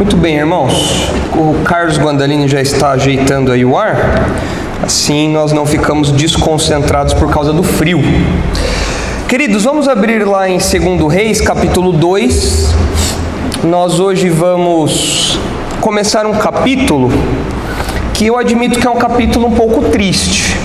Muito bem, irmãos. O Carlos Guandalini já está ajeitando aí o ar. Assim nós não ficamos desconcentrados por causa do frio. Queridos, vamos abrir lá em 2 Reis, capítulo 2. Nós hoje vamos começar um capítulo que eu admito que é um capítulo um pouco triste.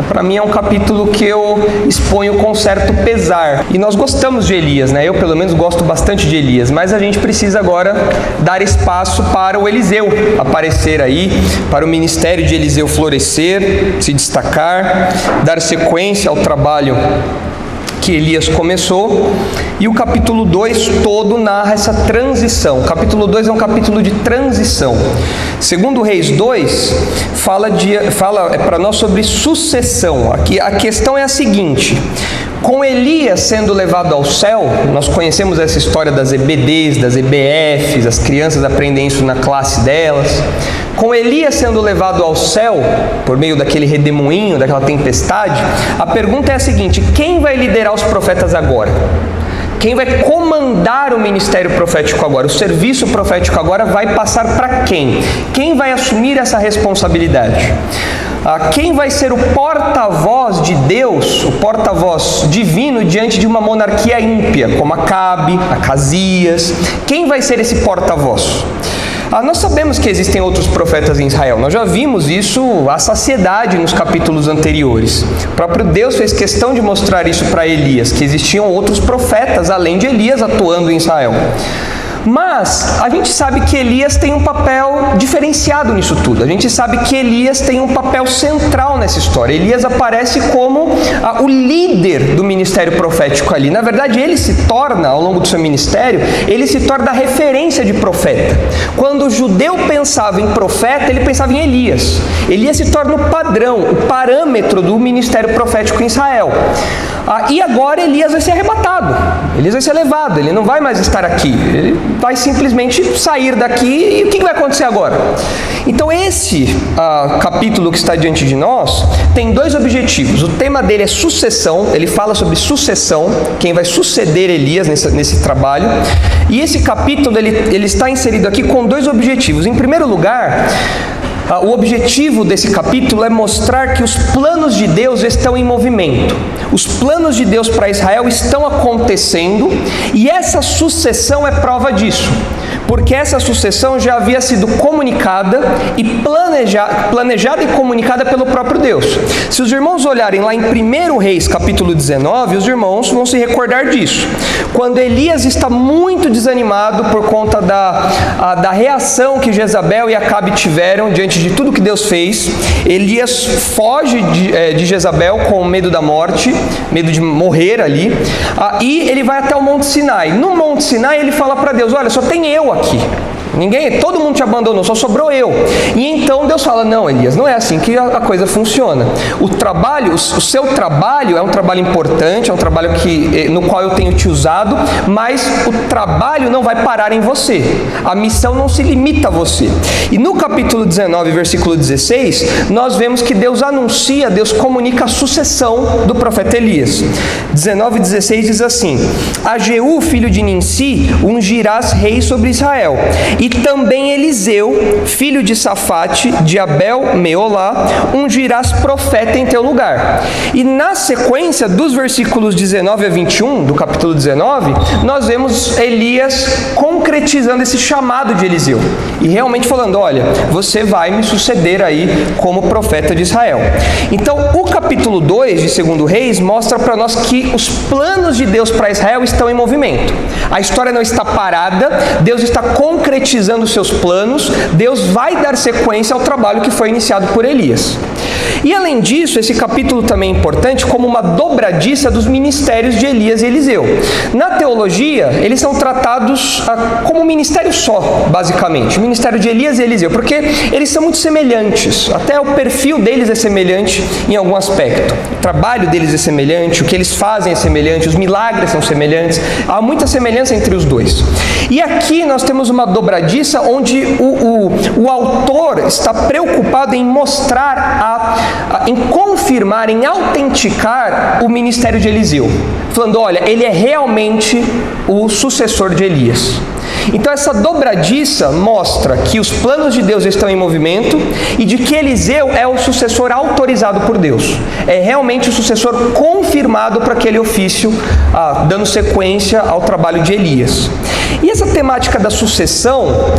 Para mim é um capítulo que eu exponho com certo pesar. E nós gostamos de Elias, né? Eu pelo menos gosto bastante de Elias, mas a gente precisa agora dar espaço para o Eliseu aparecer aí, para o ministério de Eliseu florescer, se destacar, dar sequência ao trabalho que Elias começou. E o capítulo 2 todo narra essa transição. O capítulo 2 é um capítulo de transição. 2 Reis 2 fala para nós sobre sucessão. Aqui a questão é a seguinte: com Elias sendo levado ao céu, nós conhecemos essa história das EBDs, das EBFs, as crianças aprendem isso na classe delas. Com Elias sendo levado ao céu, por meio daquele redemoinho, daquela tempestade, a pergunta é a seguinte: quem vai liderar os profetas agora? Quem vai comandar o ministério profético agora? O serviço profético agora vai passar para quem? Quem vai assumir essa responsabilidade? Quem vai ser o porta-voz de Deus, o porta-voz divino diante de uma monarquia ímpia, como Acabe, Acasias? Quem vai ser esse porta-voz? Nós sabemos que existem outros profetas em Israel. Nós já vimos isso à saciedade nos capítulos anteriores. O próprio Deus fez questão de mostrar isso para Elias, que existiam outros profetas além de Elias atuando em Israel. Mas a gente sabe que Elias tem um papel diferenciado nisso tudo. A gente sabe que Elias tem um papel central nessa história. Elias aparece como o líder do ministério profético ali. Na verdade, ele se torna, ao longo do seu ministério, ele se torna a referência de profeta. Quando o judeu pensava em profeta, ele pensava em Elias. Elias se torna o padrão, o parâmetro do ministério profético em Israel. E agora Elias vai ser arrebatado, Elias vai ser levado, ele não vai mais estar aqui, ele vai simplesmente sair daqui. E o que vai acontecer agora? Então esse capítulo que está diante de nós tem dois objetivos. O tema dele é sucessão, ele fala sobre sucessão, quem vai suceder Elias nesse trabalho. E esse capítulo ele está inserido aqui com dois objetivos. Em primeiro lugar, o objetivo desse capítulo é mostrar que os planos de Deus estão em movimento. Os planos de Deus para Israel estão acontecendo e essa sucessão é prova disso. Porque essa sucessão já havia sido comunicada e planejada e comunicada pelo próprio Deus. Se os irmãos olharem lá em 1 Reis, capítulo 19, os irmãos vão se recordar disso. Quando Elias está muito desanimado por conta da reação que Jezabel e Acabe tiveram diante de tudo que Deus fez, Elias foge de Jezabel com medo da morte, medo de morrer ali, e ele vai até o Monte Sinai. No Monte Sinai ele fala para Deus: olha, só tem eu aqui. Todo mundo te abandonou, só sobrou eu. E então Deus fala: não, Elias, não é assim que a coisa funciona. O seu trabalho é um trabalho importante, é um trabalho no qual eu tenho te usado, mas o trabalho não vai parar em você. A missão não se limita a você. E no capítulo 19, versículo 16, nós vemos que Deus anuncia, Deus comunica a sucessão do profeta Elias. 19:16 diz assim: a Jeú, filho de Ninsi, ungirás rei sobre Israel. E também Eliseu, filho de Safate, de Abel-Meolá, ungirás profeta em teu lugar. E na sequência dos versículos 19 a 21, do capítulo 19, nós vemos Elias concretizando esse chamado de Eliseu. E realmente falando: olha, você vai me suceder aí como profeta de Israel. Então, o capítulo 2 de 2 Reis mostra para nós que os planos de Deus para Israel estão em movimento. A história não está parada, Deus está concretizando os seus planos, Deus vai dar sequência ao trabalho que foi iniciado por Elias. E além disso, esse capítulo também é importante como uma dobradiça dos ministérios de Elias e Eliseu. Na teologia, eles são tratados como um ministério só, basicamente, o ministério de Elias e Eliseu, porque eles são muito semelhantes, até o perfil deles é semelhante em algum aspecto. O trabalho deles é semelhante, o que eles fazem é semelhante, os milagres são semelhantes, há muita semelhança entre os dois. E aqui nós temos uma dobradiça onde o autor está preocupado em mostrar, em confirmar, em autenticar o ministério de Eliseu, falando: olha, ele é realmente o sucessor de Elias. Então essa dobradiça mostra que os planos de Deus estão em movimento e de que Eliseu é o sucessor autorizado por Deus. É realmente o sucessor confirmado para aquele ofício, dando sequência ao trabalho de Elias. E essa temática da sucessão,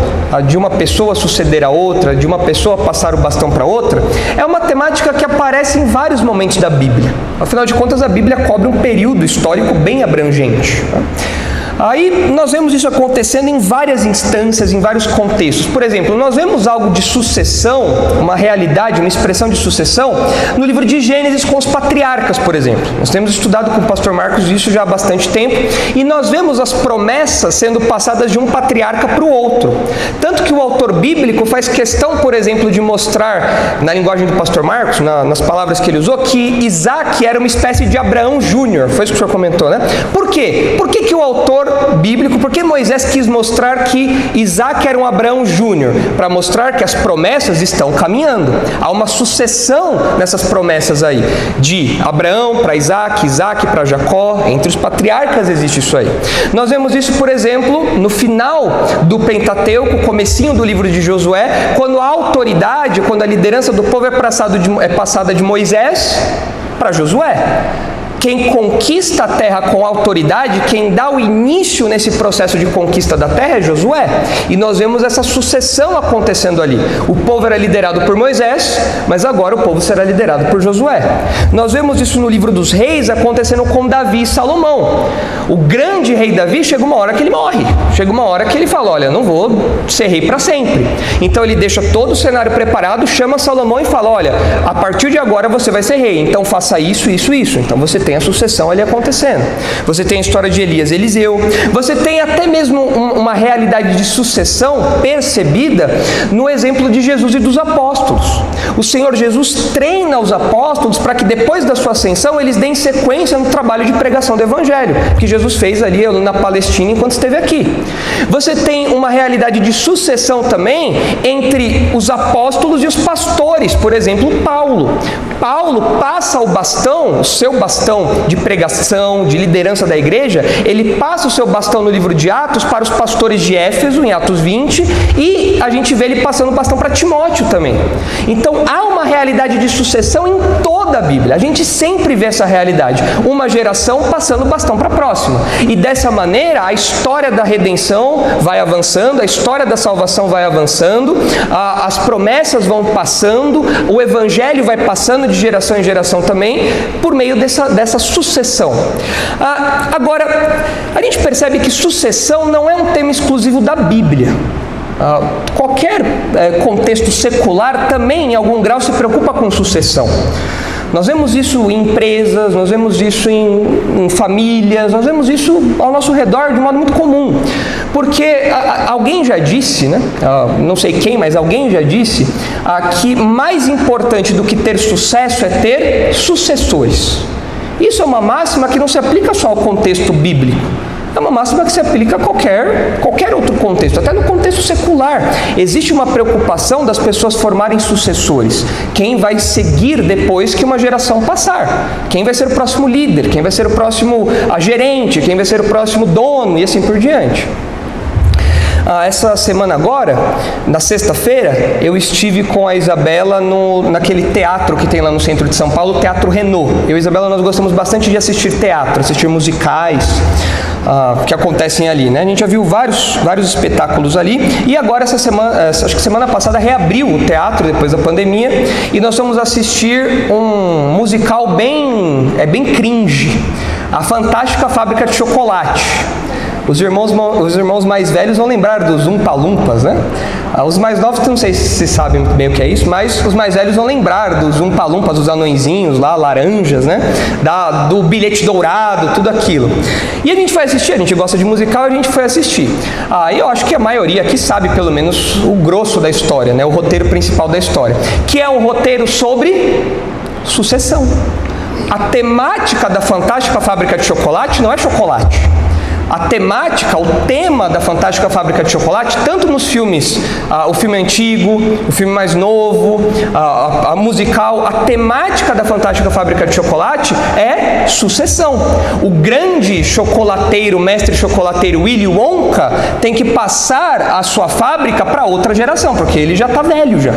de uma pessoa suceder a outra, de uma pessoa passar o bastão para outra, é uma temática que aparece em vários momentos da Bíblia. Afinal de contas, a Bíblia cobre um período histórico bem abrangente. Aí nós vemos isso acontecendo em várias instâncias, em vários contextos. Por exemplo, nós vemos algo de sucessão, uma realidade, uma expressão de sucessão, no livro de Gênesis com os patriarcas, por exemplo. Nós temos estudado com o pastor Marcos isso já há bastante tempo, e nós vemos as promessas sendo passadas de um patriarca para o outro. Tanto que o autor bíblico faz questão, por exemplo, de mostrar, na linguagem do pastor Marcos, nas palavras que ele usou, que Isaac era uma espécie de Abraão Júnior. Foi isso que o senhor comentou, né? Por quê? Por que o autor bíblico, porque Moisés quis mostrar que Isaac era um Abraão Júnior? Para mostrar que as promessas estão caminhando. Há uma sucessão nessas promessas aí, de Abraão para Isaac, Isaac para Jacó, entre os patriarcas existe isso aí. Nós vemos isso, por exemplo, no final do Pentateuco, comecinho do livro de Josué, quando a autoridade, quando a liderança do povo é passada de Moisés para Josué. Quem conquista a terra com autoridade, quem dá o início nesse processo de conquista da terra é Josué. E nós vemos essa sucessão acontecendo ali. O povo era liderado por Moisés, mas agora o povo será liderado por Josué. Nós vemos isso no livro dos reis acontecendo com Davi e Salomão. O grande rei Davi, chega uma hora que ele morre. Chega uma hora que ele fala, olha, não vou ser rei para sempre. Então ele deixa todo o cenário preparado, chama Salomão e fala, olha, a partir de agora você vai ser rei. Então faça isso, isso, isso. Então você tem a sucessão ali acontecendo. Você tem a história de Elias e Eliseu. Você tem até mesmo uma realidade de sucessão percebida no exemplo de Jesus e dos apóstolos. O Senhor Jesus treina os apóstolos para que depois da sua ascensão eles deem sequência no trabalho de pregação do Evangelho, que Jesus fez ali na Palestina enquanto esteve aqui. Você tem uma realidade de sucessão também entre os apóstolos e os pastores. Por exemplo, Paulo. Paulo passa o bastão, o seu bastão de pregação, de liderança da igreja, ele passa o seu bastão no livro de Atos para os pastores de Éfeso, em Atos 20, e a gente vê ele passando o bastão para Timóteo também. Então há uma realidade de sucessão em toda a Bíblia. A gente sempre vê essa realidade. Uma geração passando o bastão para a próxima. E dessa maneira a história da redenção vai avançando, a história da salvação vai avançando, as promessas vão passando, o evangelho vai passando de geração em geração também, por meio dessa sucessão. Agora, a gente percebe que sucessão não é um tema exclusivo da Bíblia. Qualquer contexto secular também, em algum grau, se preocupa com sucessão. Nós vemos isso em empresas, nós vemos isso em famílias, nós vemos isso ao nosso redor de modo muito comum. Porque alguém já disse, né? Não sei quem, mas alguém já disse que mais importante do que ter sucesso é ter sucessores. Isso é uma máxima que não se aplica só ao contexto bíblico. É uma máxima que se aplica a qualquer outro contexto, até no contexto secular. Existe uma preocupação das pessoas formarem sucessores. Quem vai seguir depois que uma geração passar? Quem vai ser o próximo líder? Quem vai ser o próximo gerente? Quem vai ser o próximo dono? E assim por diante. Essa semana agora, na sexta-feira, eu estive com a Isabela naquele teatro que tem lá no centro de São Paulo, o Teatro Renault. Eu e a Isabela, nós gostamos bastante de assistir teatro, assistir musicais que acontecem ali, né? A gente já viu vários espetáculos ali, e agora essa semana, acho que semana passada, reabriu o teatro depois da pandemia, e nós fomos assistir um musical bem cringe, A Fantástica Fábrica de Chocolate. Os irmãos mais velhos vão lembrar dos Umpa-Lumpas, né? Os mais novos, não sei se sabem bem o que é isso, mas os mais velhos vão lembrar dos Umpa-Lumpas, dos anõezinhos lá, laranjas, né? Do bilhete dourado, tudo aquilo. E a gente foi assistir, a gente gosta de musical, a gente foi assistir. E eu acho que a maioria aqui sabe pelo menos o grosso da história, né? O roteiro principal da história, que é um roteiro sobre sucessão. A temática da Fantástica Fábrica de Chocolate não é chocolate. a temática, o tema da Fantástica Fábrica de Chocolate, tanto nos filmes, o filme antigo, o filme mais novo, a musical, a temática da Fantástica Fábrica de Chocolate é sucessão. O grande chocolateiro, mestre chocolateiro Willy Wonka, tem que passar a sua fábrica para outra geração, porque ele já está velho já.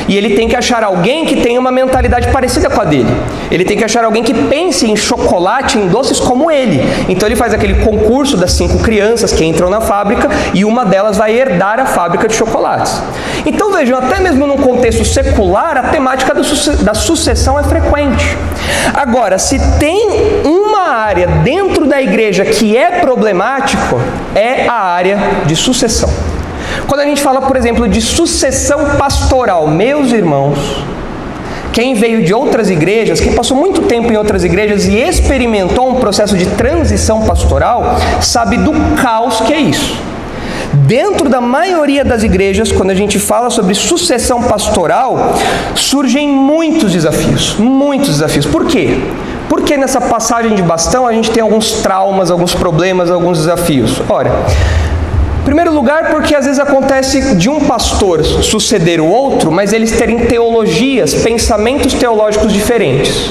E ele tem que achar alguém que tenha uma mentalidade parecida com a dele. Ele tem que achar alguém que pense em chocolate, em doces como ele. Então ele faz aquele concurso das 5 crianças que entram na fábrica e uma delas vai herdar a fábrica de chocolates. Então vejam, até mesmo num contexto secular, a temática da sucessão é frequente. Agora, se tem uma área dentro da igreja que é problemático, é a área de sucessão. Quando a gente fala, por exemplo, de sucessão pastoral, meus irmãos, quem veio de outras igrejas, quem passou muito tempo em outras igrejas e experimentou um processo de transição pastoral, sabe do caos que é isso. Dentro da maioria das igrejas, quando a gente fala sobre sucessão pastoral, surgem muitos desafios. Por quê? Porque nessa passagem de bastão a gente tem alguns traumas, alguns problemas, alguns desafios. Ora, em primeiro lugar, porque às vezes acontece de um pastor suceder o outro, mas eles terem teologias, pensamentos teológicos diferentes.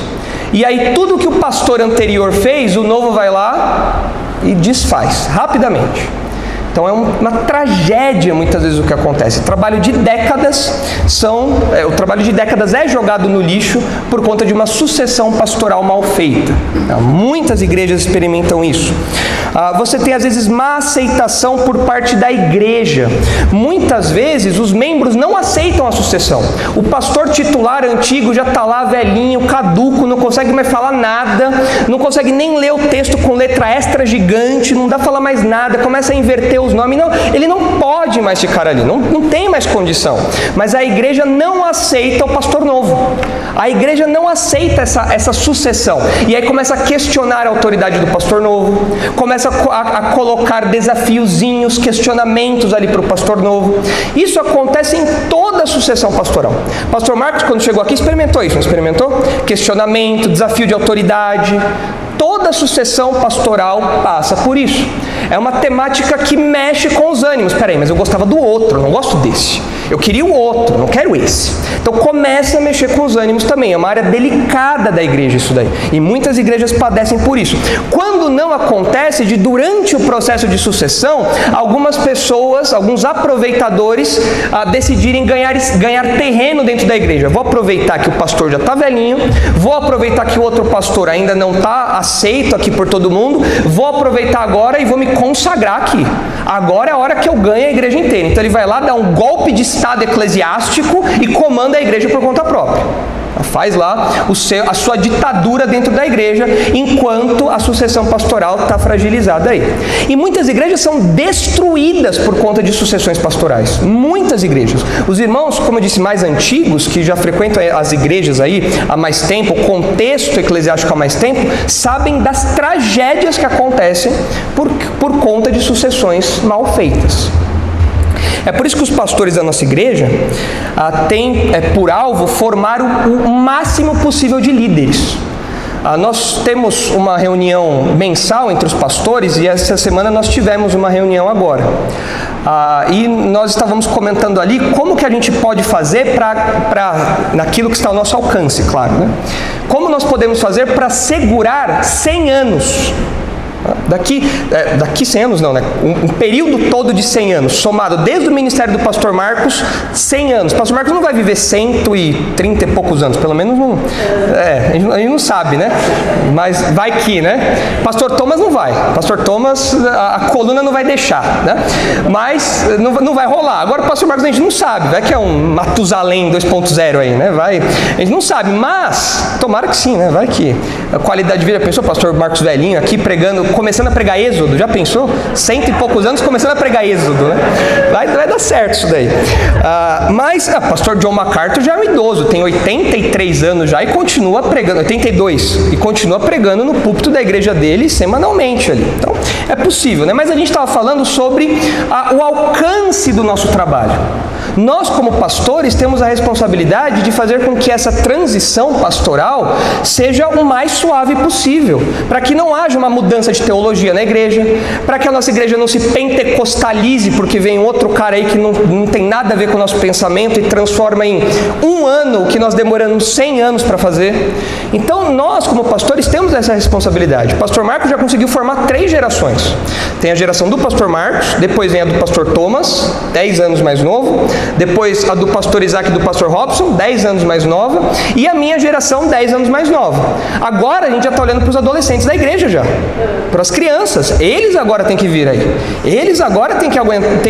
E aí tudo que o pastor anterior fez, o novo vai lá e desfaz, rapidamente. Então é uma tragédia muitas vezes o que acontece. O trabalho de décadas é jogado no lixo por conta de uma sucessão pastoral mal feita. Muitas igrejas experimentam isso. Você tem às vezes má aceitação por parte da igreja. Muitas vezes os membros não aceitam a sucessão. O pastor titular antigo já está lá velhinho, caduco, não consegue mais falar nada, não consegue nem ler o texto com letra extra gigante, não dá para falar mais nada, começa a inverter os nomes. Não, ele não pode mais ficar ali, não tem mais condição. Mas a igreja não aceita o pastor novo. A igreja não aceita essa sucessão. E aí começa a questionar a autoridade do pastor novo, começa a colocar desafiozinhos, questionamentos ali para o pastor novo. Isso acontece em toda a sucessão pastoral. Pastor Marcos, quando chegou aqui, experimentou isso, não experimentou? Questionamento, desafio de autoridade. Toda sucessão pastoral passa por isso. É uma temática que mexe com os ânimos. Peraí, mas eu gostava do outro, não gosto desse. Eu queria o outro, não quero esse. Então começa a mexer com os ânimos também. É uma área delicada da igreja isso daí. E muitas igrejas padecem por isso. Quando não acontece de durante o processo de sucessão, algumas pessoas, alguns aproveitadores decidirem ganhar terreno dentro da igreja. Vou aproveitar que o pastor já está velhinho, vou aproveitar que o outro pastor ainda não está aceito aqui por todo mundo, vou aproveitar agora e vou me consagrar aqui. Agora é a hora que eu ganho a igreja inteira. Então ele vai lá, dá um golpe de estado eclesiástico e comanda a igreja por conta própria. Faz lá a sua ditadura dentro da igreja, enquanto a sucessão pastoral está fragilizada aí. E muitas igrejas são destruídas por conta de sucessões pastorais. Muitas igrejas. Os irmãos, como eu disse, mais antigos, que já frequentam as igrejas aí há mais tempo, o contexto eclesiástico há mais tempo, sabem das tragédias que acontecem por conta de sucessões mal feitas. É por isso que os pastores da nossa igreja têm por alvo formar o máximo possível de líderes. Nós temos uma reunião mensal entre os pastores e essa semana nós tivemos uma reunião agora. E nós estávamos comentando ali como que a gente pode fazer naquilo que está ao nosso alcance, claro, né? Como nós podemos fazer para segurar 100 anos. Daqui 100 anos não, né? Um período todo de 100 anos, somado desde o ministério do pastor Marcos, 100 anos. O pastor Marcos não vai viver 130 e poucos anos, pelo menos não. A gente não sabe, né? Mas vai que, né? Pastor Thomas não vai. Pastor Thomas, a coluna não vai deixar, né? Mas não vai rolar. Agora o pastor Marcos a gente não sabe, vai que é um Matusalém 2.0 aí, né? A gente não sabe, mas tomara que sim, né? Vai que a qualidade de vida, pensou o pastor Marcos velhinho aqui pregando, começando a pregar Êxodo, já pensou? 100 e poucos anos começando a pregar Êxodo, né? Vai dar certo isso daí. Mas pastor John MacArthur já é um idoso, tem 83 anos já e continua pregando, 82, e continua pregando no púlpito da igreja dele semanalmente ali. Então, é possível, né? Mas a gente estava falando sobre o alcance alcance do nosso trabalho. Nós, como pastores, temos a responsabilidade de fazer com que essa transição pastoral seja o mais suave possível, para que não haja uma mudança de teologia na igreja, para que a nossa igreja não se pentecostalize, porque vem outro cara aí que não tem nada a ver com o nosso pensamento e transforma em um ano o que nós demoramos 100 anos para fazer. Então, nós, como pastores, temos essa responsabilidade. O pastor Marcos já conseguiu formar 3 gerações. Tem a geração do pastor Marcos, depois vem a do pastor Thomas, 10 anos mais novo, depois a do pastor Isaac e do pastor Robson, 10 anos mais nova, e a minha geração, 10 anos mais nova. Agora a gente já está olhando para os adolescentes da igreja já, para as crianças. Eles agora têm que vir aí. Eles agora têm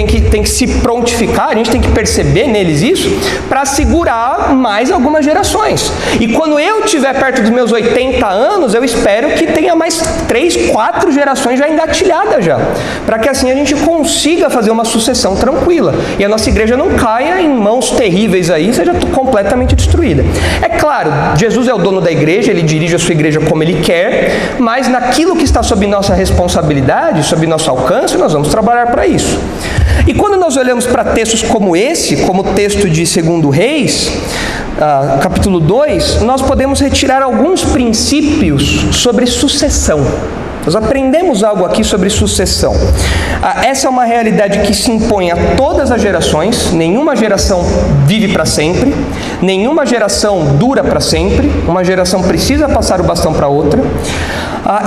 que se prontificar, a gente tem que perceber neles isso, para segurar mais algumas gerações. E quando eu estiver perto dos meus 80 anos, eu espero que tenha mais 3, 4 gerações já engatilhadas já, para que assim a gente consiga fazer uma sucessão tranquila, e a nossa igreja não caia em mãos terríveis aí, seja completamente destruída. É claro, Jesus é o dono da igreja, ele dirige a sua igreja como ele quer, mas naquilo que está sob nossa responsabilidade, sob nosso alcance, nós vamos trabalhar para isso. E quando nós olhamos para textos como esse, como o texto de 2 Reis, capítulo 2, nós podemos retirar alguns princípios sobre sucessão. Nós aprendemos algo aqui sobre sucessão. Essa é uma realidade que se impõe a todas as gerações. Nenhuma geração vive para sempre, nenhuma geração dura para sempre, uma geração precisa passar o bastão para outra.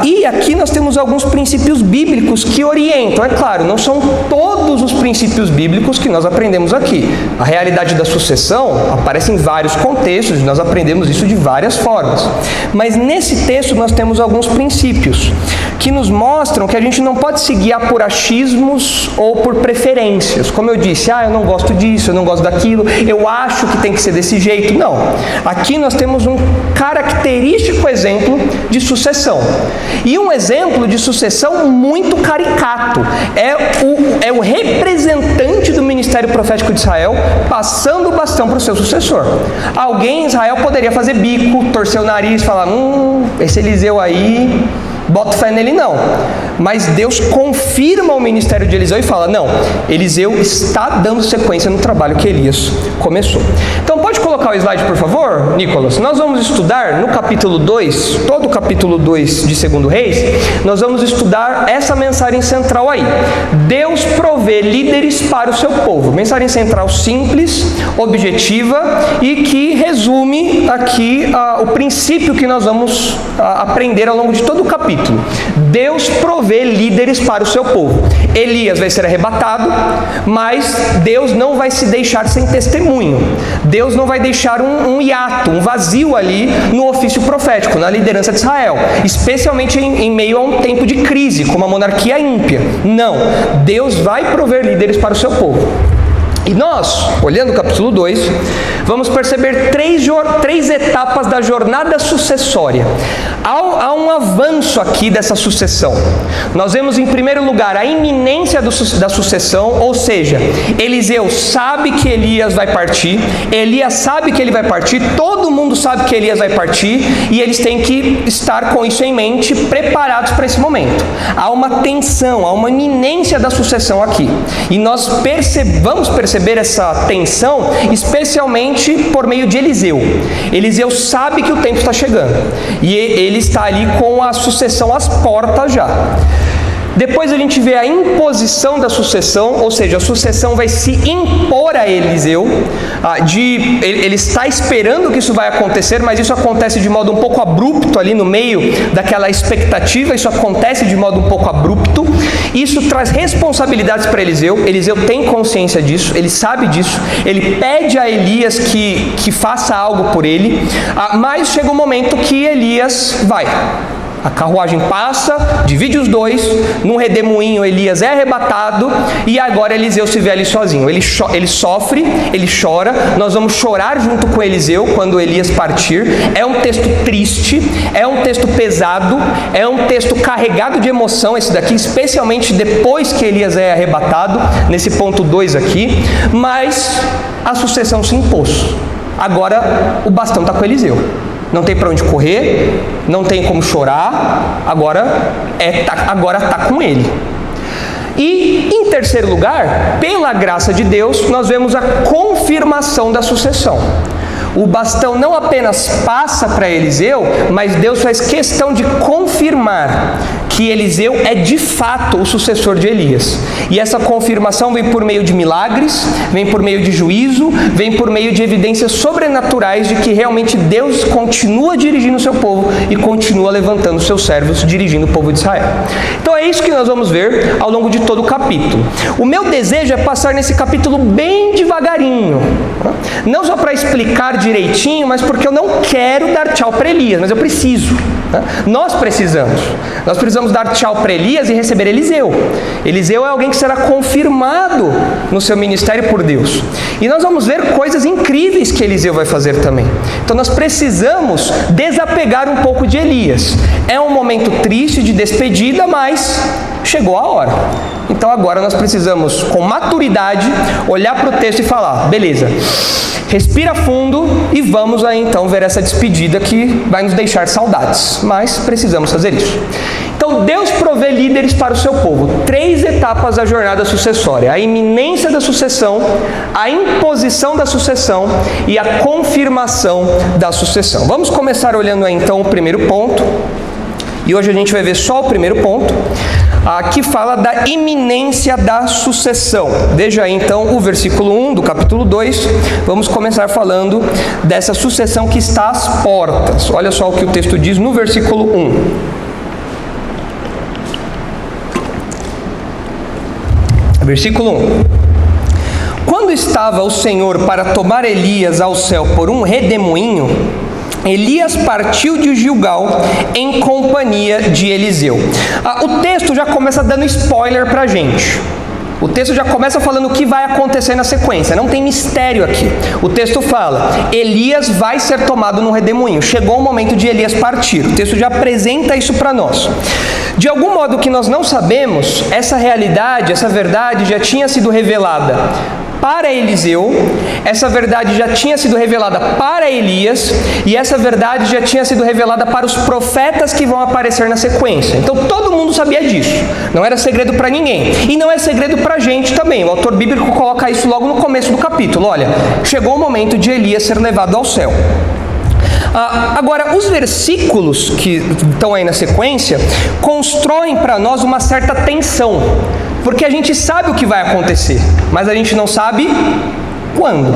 E aqui nós temos alguns princípios bíblicos que orientam. É claro, não são todos os princípios bíblicos que nós aprendemos aqui. A realidade da sucessão aparece em vários contextos, nós aprendemos isso de várias formas. Mas nesse texto nós temos alguns princípios que nos mostram que a gente não pode se guiar por achismos ou por preferências. Como eu disse, eu não gosto disso, eu não gosto daquilo, eu acho que tem que ser desse jeito. Não. Aqui nós temos um característico exemplo de sucessão. E um exemplo de sucessão muito caricato. É o representante do ministério profético de Israel passando o bastão para o seu sucessor. Alguém em Israel poderia fazer bico, torcer o nariz e falar, esse Eliseu aí, bota fé nele não. Mas Deus confirma o ministério de Eliseu e fala, não, Eliseu está dando sequência no trabalho que Elias começou. Então pode colocar o slide, por favor, Nicolas? Nós vamos estudar no capítulo 2, todo o capítulo 2 de 2 Reis, nós vamos estudar essa mensagem central aí. Deus provê líderes para o seu povo. Mensagem central simples, objetiva e que resume aqui o princípio que nós vamos aprender ao longo de todo o capítulo. Deus provê líderes para o seu povo. Elias vai ser arrebatado, mas Deus não vai se deixar sem testemunho. Deus não vai deixar um hiato, um vazio ali no ofício profético, na liderança de Israel, especialmente em meio a um tempo de crise, como a monarquia ímpia. Não, Deus vai prover líderes para o seu povo. E nós, olhando o capítulo 2, vamos perceber três etapas da jornada sucessória. Há um avanço aqui dessa sucessão. Nós vemos em primeiro lugar a iminência da sucessão, ou seja, Eliseu sabe que Elias vai partir, Elias sabe que ele vai partir, todo mundo sabe que Elias vai partir, e eles têm que estar com isso em mente, preparados para esse momento. Há uma tensão, há uma iminência da sucessão aqui. E nós vamos perceber essa tensão, especialmente por meio de Eliseu. Eliseu sabe que o tempo está chegando, e ele está ali com a sucessão às portas já. Depois a gente vê a imposição da sucessão, ou seja, a sucessão vai se impor a Eliseu. Ele está esperando que isso vai acontecer, mas isso acontece de modo um pouco abrupto ali no meio daquela expectativa, isso acontece de modo um pouco abrupto. Isso traz responsabilidades para Eliseu. Eliseu tem consciência disso, ele sabe disso, ele pede a Elias que faça algo por ele, mas chega um momento que Elias vai. A carruagem passa, divide os dois, num redemoinho Elias é arrebatado, e agora Eliseu se vê ali sozinho. Ele sofre, ele chora, nós vamos chorar junto com Eliseu quando Elias partir. É um texto triste, é um texto pesado, é um texto carregado de emoção esse daqui, especialmente depois que Elias é arrebatado, nesse ponto 2 aqui, mas a sucessão se impôs. Agora o bastão está com Eliseu. Não tem para onde correr, não tem como chorar, agora está com ele. E, em terceiro lugar, pela graça de Deus, nós vemos a confirmação da sucessão. O bastão não apenas passa para Eliseu, mas Deus faz questão de confirmar que Eliseu é de fato o sucessor de Elias. E essa confirmação vem por meio de milagres, vem por meio de juízo, vem por meio de evidências sobrenaturais de que realmente Deus continua dirigindo o seu povo e continua levantando seus servos, dirigindo o povo de Israel. Então é isso que nós vamos ver ao longo de todo o capítulo. O meu desejo é passar nesse capítulo bem devagarinho, não só para explicar direitinho, mas porque eu não quero dar tchau para Elias, mas eu preciso. Nós precisamos dar tchau para Elias e receber Eliseu. Eliseu é alguém que será confirmado no seu ministério por Deus. E nós vamos ver coisas incríveis que Eliseu vai fazer também. Então nós precisamos desapegar um pouco de Elias. É um momento triste de despedida, mas chegou a hora. Então agora nós precisamos, com maturidade, olhar para o texto e falar: beleza, respira fundo e vamos aí então ver essa despedida que vai nos deixar saudades. Mas precisamos fazer isso. Então Deus provê líderes para o seu povo. 3 etapas da jornada sucessória: a iminência da sucessão, a imposição da sucessão e a confirmação da sucessão. Vamos começar olhando aí então o primeiro ponto. E hoje a gente vai ver só o primeiro ponto, que fala da iminência da sucessão. Veja aí então o versículo 1 do capítulo 2. Vamos começar falando dessa sucessão que está às portas. Olha só o que o texto diz no versículo 1. Versículo 1. Quando estava o Senhor para tomar Elias ao céu por um redemoinho, Elias partiu de Gilgal em companhia de Eliseu. O texto já começa dando spoiler para a gente. O texto já começa falando o que vai acontecer na sequência. Não tem mistério aqui. O texto fala: Elias vai ser tomado no redemoinho. Chegou o momento de Elias partir. O texto já apresenta isso para nós. De algum modo que nós não sabemos, essa realidade, essa verdade já tinha sido revelada para Eliseu, essa verdade já tinha sido revelada para Elias, e essa verdade já tinha sido revelada para os profetas que vão aparecer na sequência. Então todo mundo sabia disso, não era segredo para ninguém, e não é segredo para a gente também. O autor bíblico coloca isso logo no começo do capítulo: olha, chegou o momento de Elias ser levado ao céu. Agora, os versículos que estão aí na sequência constroem para nós uma certa tensão, porque a gente sabe o que vai acontecer, mas a gente não sabe quando.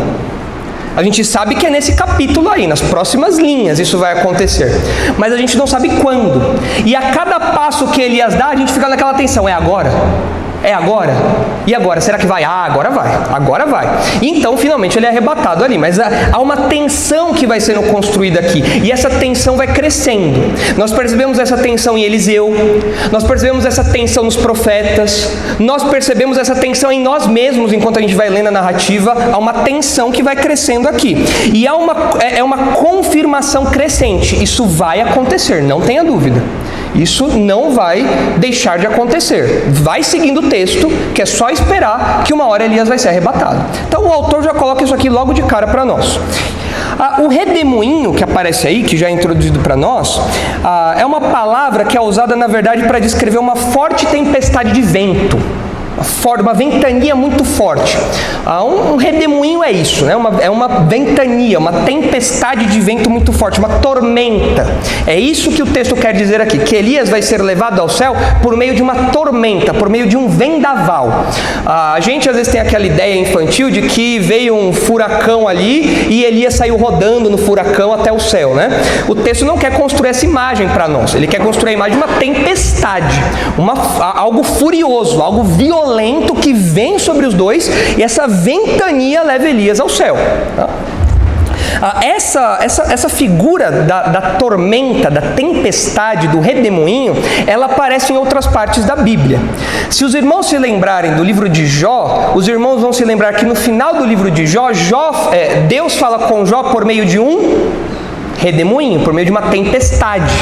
A gente sabe que é nesse capítulo aí, nas próximas linhas isso vai acontecer, mas a gente não sabe quando. E a cada passo que Elias dá, a gente fica naquela tensão: é agora? É agora? E agora? Será que vai? Agora vai. Agora vai. E então, finalmente, ele é arrebatado ali. Mas há uma tensão que vai sendo construída aqui. E essa tensão vai crescendo. Nós percebemos essa tensão em Eliseu. Nós percebemos essa tensão nos profetas. Nós percebemos essa tensão em nós mesmos, enquanto a gente vai lendo a narrativa. Há uma tensão que vai crescendo aqui. E há uma confirmação crescente. Isso vai acontecer, não tenha dúvida. Isso não vai deixar de acontecer. Vai seguindo o texto, que é só esperar que uma hora Elias vai ser arrebatado. Então o autor já coloca isso aqui logo de cara para nós. O redemoinho que aparece aí, que já é introduzido para nós, é uma palavra que é usada na verdade para descrever uma forte tempestade de vento. Uma ventania muito forte. Um redemoinho é isso, né? É uma ventania, uma tempestade de vento muito forte, uma tormenta. É isso que o texto quer dizer aqui, que Elias vai ser levado ao céu por meio de uma tormenta, por meio de um vendaval. A gente às vezes tem aquela ideia infantil de que veio um furacão ali e Elias saiu rodando no furacão até o céu, né? O texto não quer construir essa imagem para nós, ele quer construir a imagem de uma tempestade, algo furioso, algo violento que vem sobre os dois, e essa ventania leva Elias ao céu. Essa figura da tormenta, da tempestade, do redemoinho, ela aparece em outras partes da Bíblia. Se os irmãos se lembrarem do livro de Jó, os irmãos vão se lembrar que no final do livro de Jó, Deus fala com Jó por meio de um redemoinho, por meio de uma tempestade.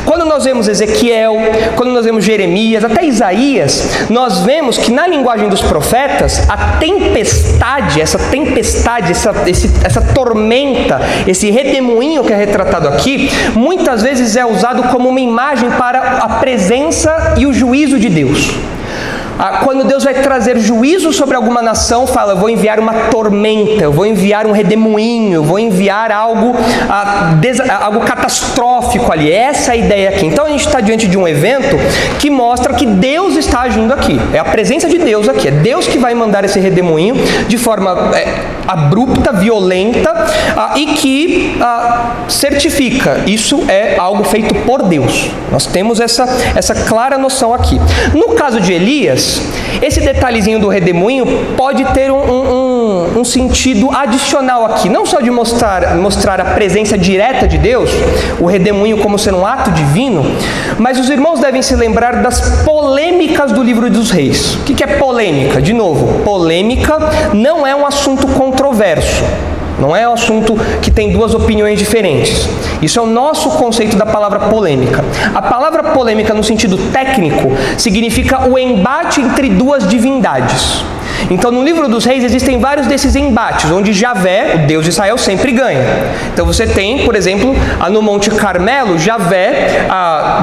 Quando nós vemos Ezequiel, quando nós vemos Jeremias, até Isaías, nós vemos que na linguagem dos profetas, a tempestade, essa tormenta, esse redemoinho que é retratado aqui, muitas vezes é usado como uma imagem para a presença e o juízo de Deus. Quando Deus vai trazer juízo sobre alguma nação, fala: eu vou enviar uma tormenta, eu vou enviar um redemoinho, eu vou enviar algo catastrófico ali. Essa é a ideia aqui. Então a gente está diante de um evento que mostra que Deus está agindo aqui. É a presença de Deus aqui. É Deus que vai mandar esse redemoinho de forma abrupta, violenta, e que certifica. Isso é algo feito por Deus. Nós temos essa clara noção aqui. No caso de Elias, esse detalhezinho do redemoinho pode ter um sentido adicional aqui. Não só de mostrar a presença direta de Deus, o redemoinho como sendo um ato divino, mas os irmãos devem se lembrar das polêmicas do livro dos reis. O que é polêmica? De novo, polêmica não é um assunto controverso. Não é um assunto que tem duas opiniões diferentes. Isso é o nosso conceito da palavra polêmica. A palavra polêmica, no sentido técnico, significa o embate entre duas divindades. Então, no livro dos reis existem vários desses embates, onde Javé, o Deus de Israel, sempre ganha. Então você tem, por exemplo, no Monte Carmelo, Javé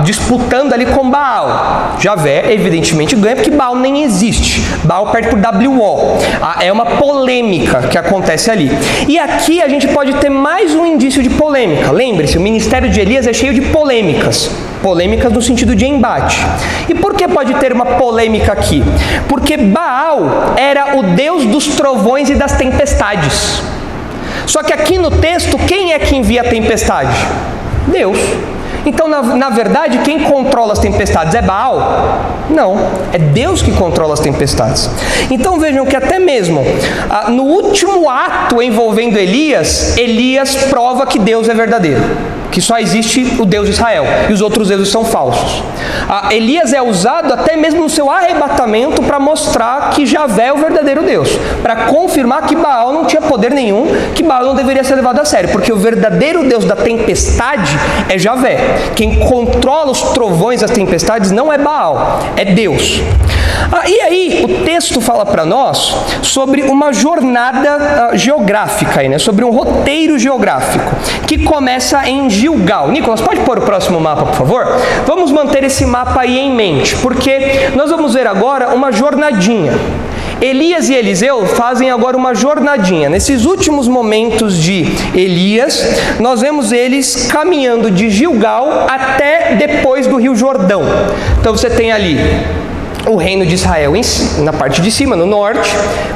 disputando ali com Baal. Javé, evidentemente, ganha porque Baal nem existe. Baal perde por WO. É uma polêmica que acontece ali. E aqui a gente pode ter mais um indício de polêmica. Lembre-se, o ministério de Elias é cheio de polêmicas. Polêmicas no sentido de embate. E por que pode ter uma polêmica aqui? Porque Baal era o deus dos trovões e das tempestades. Só que aqui no texto, quem é que envia a tempestade? Deus. Então, na verdade, quem controla as tempestades é Baal? Não, é Deus que controla as tempestades. Então vejam que até mesmo no último ato envolvendo Elias, Elias prova que Deus é verdadeiro, que só existe o Deus de Israel e os outros deuses são falsos. Elias é usado até mesmo no seu arrebatamento para mostrar que Javé é o verdadeiro Deus, para confirmar que Baal não tinha poder nenhum, que Baal não deveria ser levado a sério, porque o verdadeiro Deus da tempestade é Javé. Quem controla os trovões das tempestades não é Baal, é Deus. E aí o texto fala para nós sobre uma jornada geográfica, aí, né? Sobre um roteiro geográfico, que começa em Gilgal. Nicolas, pode pôr o próximo mapa, por favor? Vamos manter esse mapa aí em mente, porque nós vamos ver agora uma jornadinha. Elias e Eliseu fazem agora uma jornadinha. Nesses últimos momentos de Elias, nós vemos eles caminhando de Gilgal até depois do Rio Jordão. Então você tem ali o reino de Israel na parte de cima, no norte,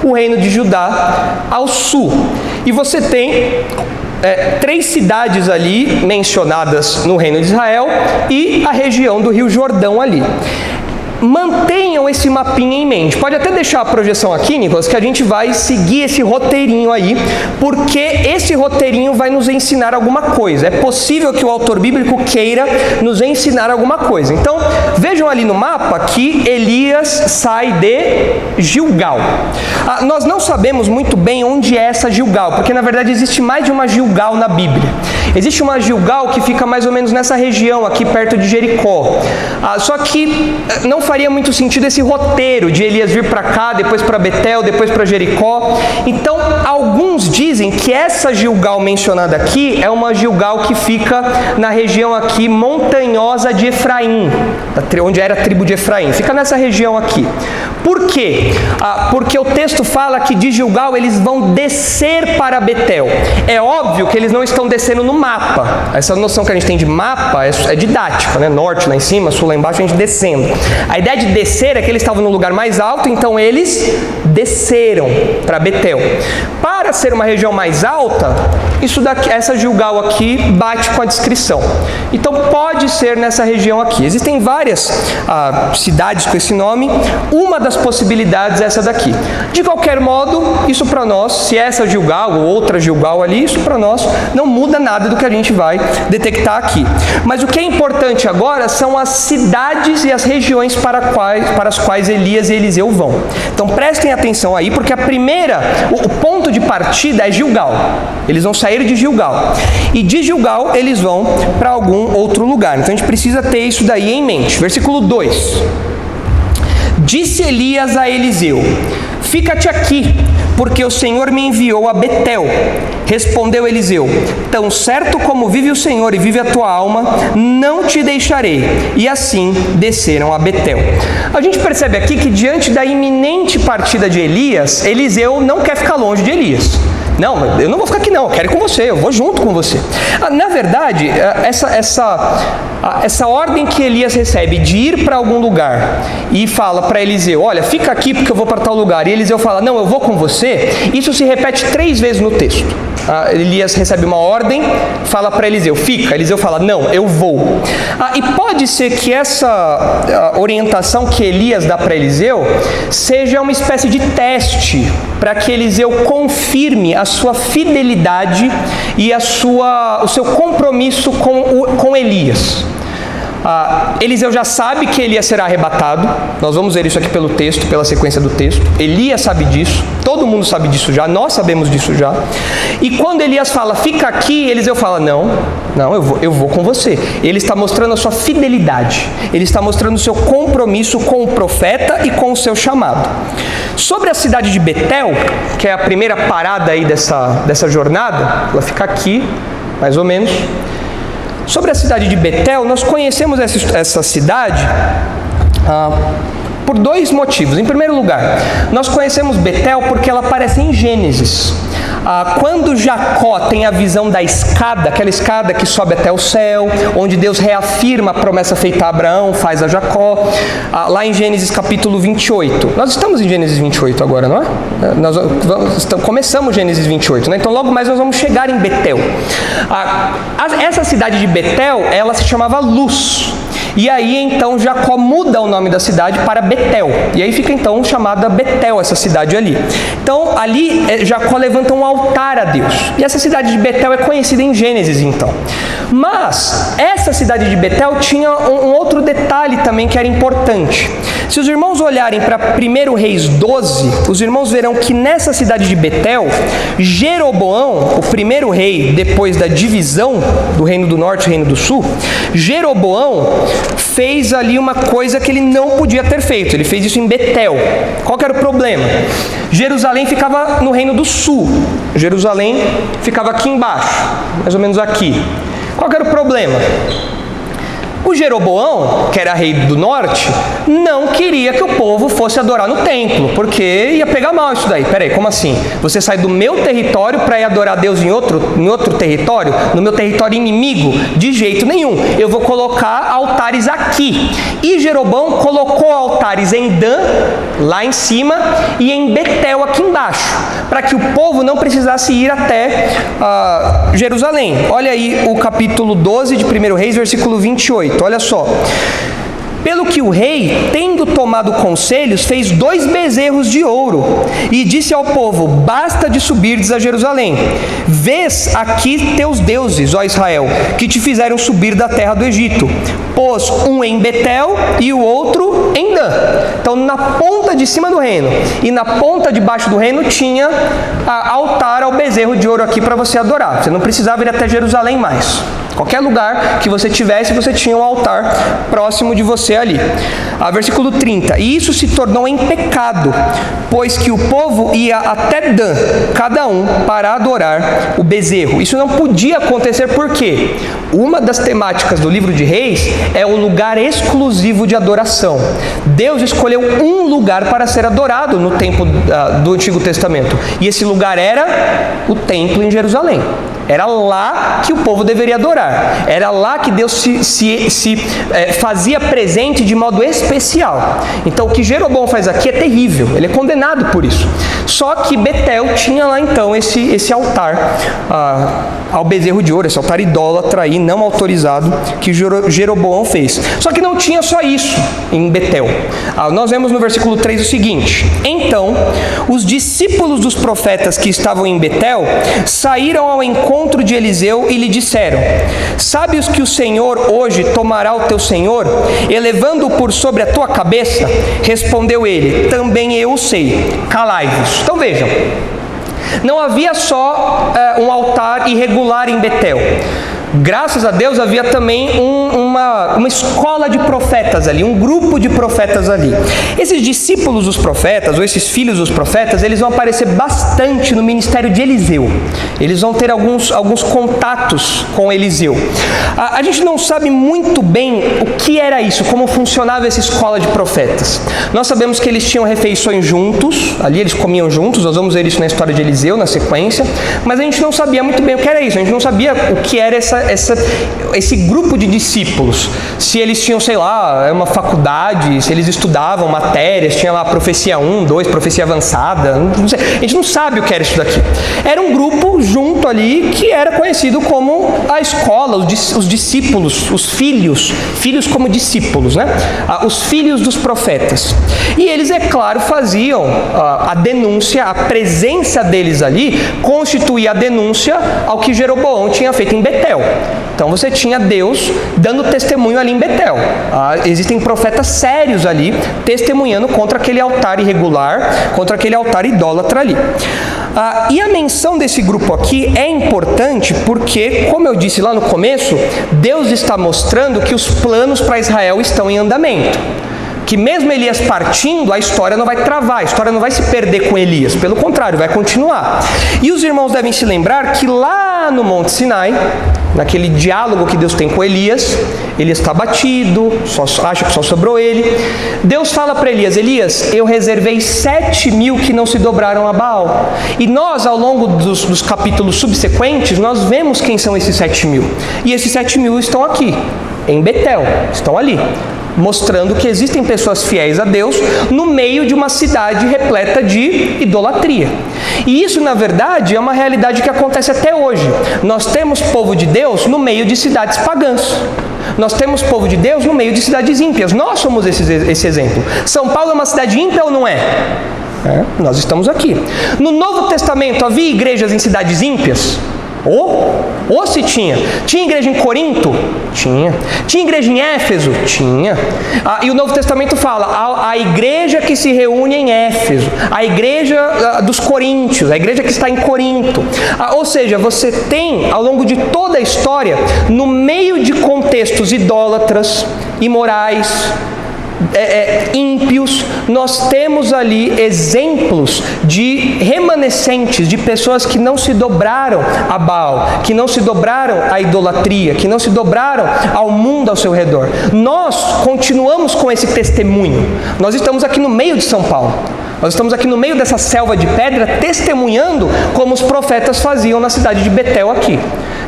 o reino de Judá ao sul. E você tem 3 cidades ali mencionadas no reino de Israel e a região do Rio Jordão ali. Mantenham esse mapinha em mente. Pode até deixar a projeção aqui, Nicolas, que a gente vai seguir esse roteirinho aí, porque esse roteirinho vai nos ensinar alguma coisa. É possível que o autor bíblico queira nos ensinar alguma coisa. Então, vejam ali no mapa que Elias sai de Gilgal. Nós não sabemos muito bem onde é essa Gilgal, porque na verdade existe mais de uma Gilgal na Bíblia. Existe uma Gilgal que fica mais ou menos nessa região aqui perto de Jericó. Só que não faria muito sentido esse roteiro de Elias vir para cá, depois para Betel, depois para Jericó. Então, alguns dizem que essa Gilgal mencionada aqui é uma Gilgal que fica na região aqui montanhosa de Efraim, onde era a tribo de Efraim. Fica nessa região aqui. Por quê? Porque o texto fala que de Gilgal eles vão descer para Betel. É óbvio que eles não estão descendo no mapa. Essa noção que a gente tem de mapa é didática, né? Norte lá em cima, sul lá embaixo, a gente descendo. A ideia de descer é que eles estavam no lugar mais alto, então eles desceram para Betel. Para ser uma região mais alta, essa Gilgal aqui bate com a descrição. Então pode ser nessa região aqui. Existem várias cidades com esse nome. Uma das possibilidades é essa daqui. De qualquer modo, isso para nós, se essa Gilgal ou outra Gilgal ali, isso para nós não muda nada do que a gente vai detectar aqui. Mas o que é importante agora são as cidades e as regiões para as quais Elias e Eliseu vão. Então prestem atenção aí, porque o ponto de partida é Gilgal. Eles vão sair de Gilgal. E de Gilgal eles vão para algum outro lugar. Então a gente precisa ter isso daí em mente. Versículo 2. Disse Elias a Eliseu: fica-te aqui, porque o Senhor me enviou a Betel. Respondeu Eliseu: tão certo como vive o Senhor e vive a tua alma, não te deixarei. E assim desceram a Betel. A gente percebe aqui que diante da iminente partida de Elias, Eliseu não quer ficar longe de Elias. Não, eu não vou ficar aqui não, eu quero ir com você, eu vou junto com você. Na verdade, essa ordem que Elias recebe de ir para algum lugar e fala para Eliseu: olha, fica aqui porque eu vou para tal lugar, e Eliseu fala: não, eu vou com você, isso se repete 3 vezes no texto. Elias recebe uma ordem, fala para Eliseu: fica. Eliseu fala: não, eu vou. E pode ser que essa orientação que Elias dá para Eliseu seja uma espécie de teste para que Eliseu confirme a sua fidelidade e o seu compromisso com Elias. Eliseu já sabe que Elias será arrebatado. Nós vamos ver isso aqui pelo texto, pela sequência do texto. Elias sabe disso, todo mundo sabe disso já, nós sabemos disso já. E quando Elias fala: fica aqui, Eliseu fala: não, eu vou com você. Ele está mostrando a sua fidelidade, ele está mostrando o seu compromisso com o profeta e com o seu chamado. Sobre a cidade de Betel, que é a primeira parada aí dessa jornada, ela fica aqui, mais ou menos. Sobre a cidade de Betel, nós conhecemos essa cidade por 2 motivos. Em primeiro lugar, nós conhecemos Betel porque ela aparece em Gênesis. Quando Jacó tem a visão da escada, aquela escada que sobe até o céu, onde Deus reafirma a promessa feita a Abraão, faz a Jacó, lá em Gênesis capítulo 28. Nós estamos em Gênesis 28 agora, não é? Começamos Gênesis 28, né? Então logo mais nós vamos chegar em Betel. Essa cidade de Betel, ela se chamava Luz. E aí então Jacó muda o nome da cidade para Betel. E aí fica então chamada Betel, essa cidade ali. Então ali Jacó levanta um altar a Deus. E essa cidade de Betel é conhecida em Gênesis então. Mas essa cidade de Betel tinha um outro detalhe também que era importante. Se os irmãos olharem para 1 Reis 12, os irmãos verão que nessa cidade de Betel, Jeroboão, o primeiro rei depois da divisão do reino do norte e reino do sul, Jeroboão fez ali uma coisa que ele não podia ter feito. Ele fez isso em Betel. Qual que era o problema? Jerusalém ficava no reino do sul. Jerusalém ficava aqui embaixo, mais ou menos aqui. Qual que era o problema? O Jeroboão, que era rei do norte, não queria que o povo fosse adorar no templo, porque ia pegar mal isso daí. Peraí, como assim? Você sai do meu território para ir adorar Deus em outro território? No meu território inimigo? De jeito nenhum. Eu vou colocar altares aqui. E Jeroboão colocou altares em Dan, lá em cima, e em Betel, aqui embaixo, para que o povo não precisasse ir até Jerusalém. Olha aí o capítulo 12 de 1 Reis, versículo 28. Olha só: pelo que o rei, tendo tomado conselhos, fez 2 bezerros de ouro e disse ao povo: basta de subirdes a Jerusalém. Vês aqui teus deuses, ó Israel, que te fizeram subir da terra do Egito. Pôs um em Betel e o outro em Dan. Então na ponta de cima do reino e na ponta de baixo do reino tinha altar ao bezerro de ouro aqui para você adorar. Você não precisava ir até Jerusalém mais. Qualquer lugar que você tivesse, você tinha um altar próximo de você ali. Versículo 30. E isso se tornou em pecado, pois que o povo ia até Dan, cada um, para adorar o bezerro. Isso não podia acontecer porque uma das temáticas do livro de Reis é o lugar exclusivo de adoração. Deus escolheu um lugar para ser adorado no tempo do Antigo Testamento. E esse lugar era o templo em Jerusalém. Era lá que o povo deveria adorar. Era lá que Deus se fazia presente de modo especial. Então o que Jeroboão faz aqui é terrível. Ele é condenado por isso. Só que Betel tinha lá então esse altar ao bezerro de ouro, esse altar idólatra aí, não autorizado, que Jeroboão fez. Só que não tinha só isso em Betel. Nós vemos no versículo 3 o seguinte: então os discípulos dos profetas que estavam em Betel saíram ao encontro de Eliseu e lhe disseram: sabes que o Senhor hoje tomará o teu senhor, elevando-o por sobre a tua cabeça? Respondeu ele: também eu o sei, calai-vos. Então vejam, não havia só um altar irregular em Betel. Graças a Deus havia também uma escola de profetas ali, um grupo de profetas ali. Esses discípulos dos profetas, ou esses filhos dos profetas, eles vão aparecer bastante no ministério de Eliseu. Eles vão ter alguns contatos com Eliseu. A gente não sabe muito bem o que era isso, como funcionava essa escola de profetas. Nós sabemos que eles tinham refeições juntos, ali eles comiam juntos, nós vamos ver isso na história de Eliseu, na sequência, mas a gente não sabia muito bem o que era isso, a gente não sabia o que era esse grupo de discípulos. Se eles tinham, sei lá, uma faculdade, se eles estudavam matérias, tinha lá profecia 1, 2, profecia avançada, não sei. A gente não sabe o que era isso daqui. Era um grupo junto ali que era conhecido como a escola, os discípulos, os filhos como discípulos, né? Os filhos dos profetas. E eles, é claro, faziam a denúncia, a presença deles ali constituía a denúncia ao que Jeroboão tinha feito em Betel. Então você tinha Deus dando testemunho ali em Betel. Existem profetas sérios ali testemunhando contra aquele altar irregular, contra aquele altar idólatra ali. E a menção desse grupo aqui é importante porque, como eu disse lá no começo, Deus está mostrando que os planos para Israel estão em andamento. Que mesmo Elias partindo, a história não vai travar, a história não vai se perder com Elias, pelo contrário, vai continuar. E os irmãos devem se lembrar que lá no Monte Sinai, naquele diálogo que Deus tem com Elias está abatido, acha que só sobrou ele. Deus fala para Elias, eu reservei 7.000 que não se dobraram a Baal. E nós, ao longo dos capítulos subsequentes, nós vemos quem são esses 7.000. E esses 7.000 estão aqui, em Betel, estão ali, mostrando que existem pessoas fiéis a Deus no meio de uma cidade repleta de idolatria. E isso, na verdade, é uma realidade que acontece até hoje. Nós temos povo de Deus no meio de cidades pagãs. Nós temos povo de Deus no meio de cidades ímpias. Nós somos esse exemplo. São Paulo é uma cidade ímpia ou não é? Nós estamos aqui. No Novo Testamento havia igrejas em cidades ímpias? Ou se tinha. Tinha igreja em Corinto? Tinha. Tinha igreja em Éfeso? Tinha. E o Novo Testamento fala, a igreja que se reúne em Éfeso, a igreja dos coríntios, a igreja que está em Corinto. Ou seja, você tem, ao longo de toda a história, no meio de contextos idólatras, imorais, ímpios, nós temos ali exemplos de remanescentes, de pessoas que não se dobraram a Baal, que não se dobraram à idolatria, que não se dobraram ao mundo ao seu redor. Nós continuamos com esse testemunho. Nós estamos aqui no meio de São Paulo. Nós estamos aqui no meio dessa selva de pedra, testemunhando como os profetas faziam na cidade de Betel aqui.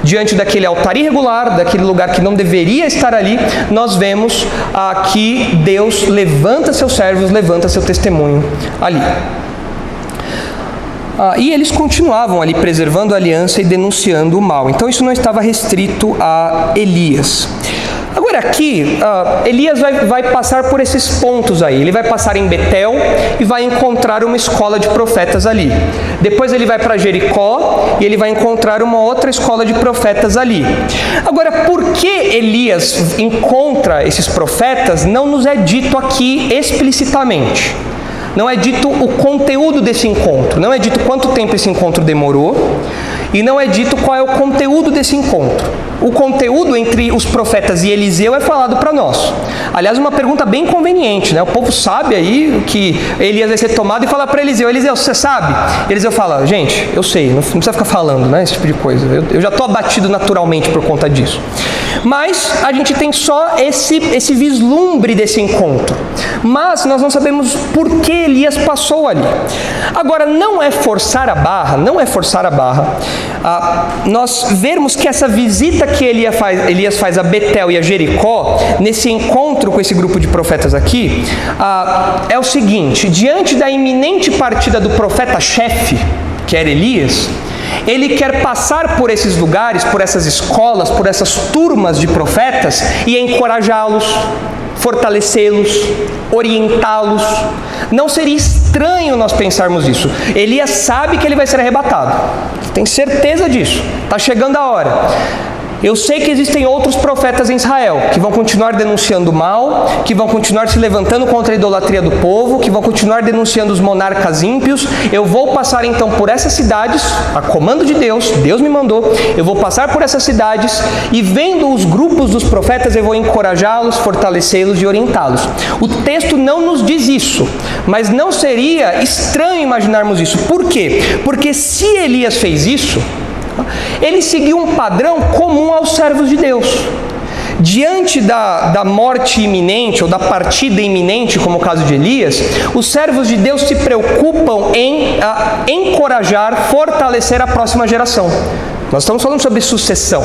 Diante daquele altar irregular, daquele lugar que não deveria estar ali, nós vemos que Deus levanta seus servos, levanta seu testemunho ali. E eles continuavam ali preservando a aliança e denunciando o mal. Então isso não estava restrito a Elias. Agora aqui, Elias vai passar por esses pontos aí. Ele vai passar em Betel e vai encontrar uma escola de profetas ali. Depois ele vai para Jericó e ele vai encontrar uma outra escola de profetas ali. Agora, por que Elias encontra esses profetas não nos é dito aqui explicitamente. Não é dito o conteúdo desse encontro, não é dito quanto tempo esse encontro demorou e não é dito qual é o conteúdo desse encontro. O conteúdo entre os profetas e Eliseu é falado para nós. Aliás, uma pergunta bem conveniente, né? O povo sabe aí que Elias vai ser tomado e fala para Eliseu, você sabe? Eliseu fala, gente, eu sei, não precisa ficar falando, né? Esse tipo de coisa. Eu já estou abatido naturalmente por conta disso. Mas a gente tem só esse vislumbre desse encontro. Mas nós não sabemos por que Elias passou ali. Agora, não é forçar a barra, nós vermos que essa visita que Elias faz a Betel e a Jericó, nesse encontro com esse grupo de profetas aqui, é o seguinte: diante da iminente partida do profeta-chefe, que era Elias, ele quer passar por esses lugares, por essas escolas, por essas turmas de profetas e encorajá-los, fortalecê-los, orientá-los. Não seria estranho nós pensarmos isso. Elias sabe que ele vai ser arrebatado, tem certeza disso, está chegando a hora. Eu sei que existem outros profetas em Israel que vão continuar denunciando o mal, que vão continuar se levantando contra a idolatria do povo, que vão continuar denunciando os monarcas ímpios. Eu vou passar então por essas cidades, a comando de Deus, Deus me mandou, eu vou passar por essas cidades e vendo os grupos dos profetas eu vou encorajá-los, fortalecê-los e orientá-los. O texto não nos diz isso, mas não seria estranho imaginarmos isso. Por quê? Porque se Elias fez isso, Ele seguiu um padrão comum aos servos de Deus. Diante da morte iminente ou da partida iminente, como o caso de Elias, os servos de Deus se preocupam em encorajar, fortalecer a próxima geração. Nós estamos falando sobre sucessão.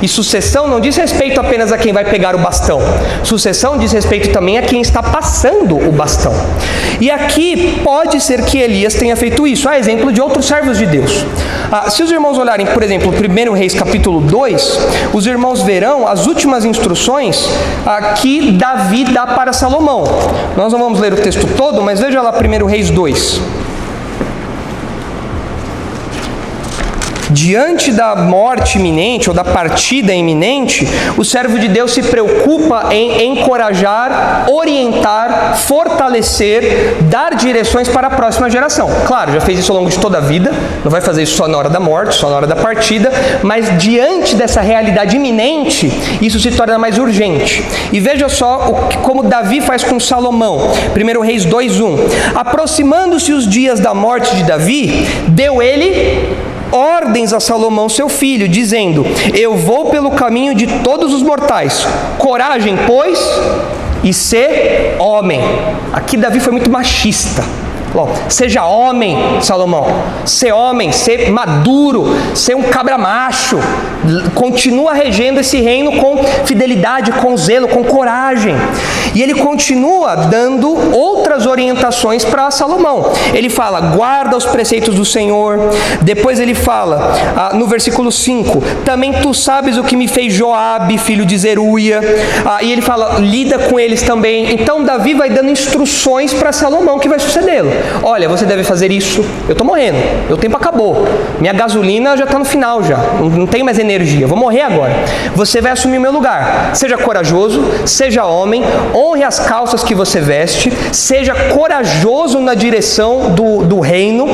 E sucessão não diz respeito apenas a quem vai pegar o bastão. Sucessão diz respeito também a quem está passando o bastão. E aqui pode ser que Elias tenha feito isso. Há exemplo de outros servos de Deus. Se os irmãos olharem, por exemplo, 1 Reis capítulo 2, os irmãos verão as últimas instruções que Davi dá para Salomão. Nós não vamos ler o texto todo, mas veja lá 1 Reis 2. Diante da morte iminente ou da partida iminente, o servo de Deus se preocupa em encorajar, orientar, fortalecer, dar direções para a próxima geração. Claro, já fez isso ao longo de toda a vida, não vai fazer isso só na hora da morte, só na hora da partida, mas diante dessa realidade iminente, isso se torna mais urgente. E veja só como Davi faz com Salomão. 1 Reis 2:1. Aproximando-se os dias da morte de Davi, deu ele ordens a Salomão seu filho, dizendo: eu vou pelo caminho de todos os mortais, coragem, pois, e ser homem. Aqui Davi foi muito machista. Seja homem, Salomão, ser homem, ser maduro, ser um cabra macho, continua regendo esse reino com fidelidade, com zelo, com coragem. E ele continua dando outras orientações para Salomão. Ele fala: guarda os preceitos do Senhor. Depois ele fala, no versículo 5, também tu sabes o que me fez Joabe, filho de Zeruia. E ele fala: lida com eles também. Então Davi vai dando instruções para Salomão que vai sucedê-lo. Olha, você deve fazer isso. Eu estou morrendo, meu tempo acabou, minha gasolina já está no final, já não tenho mais energia, vou morrer agora. Você vai assumir o meu lugar. Seja corajoso, seja homem, honre as calças que você veste, seja corajoso na direção do reino,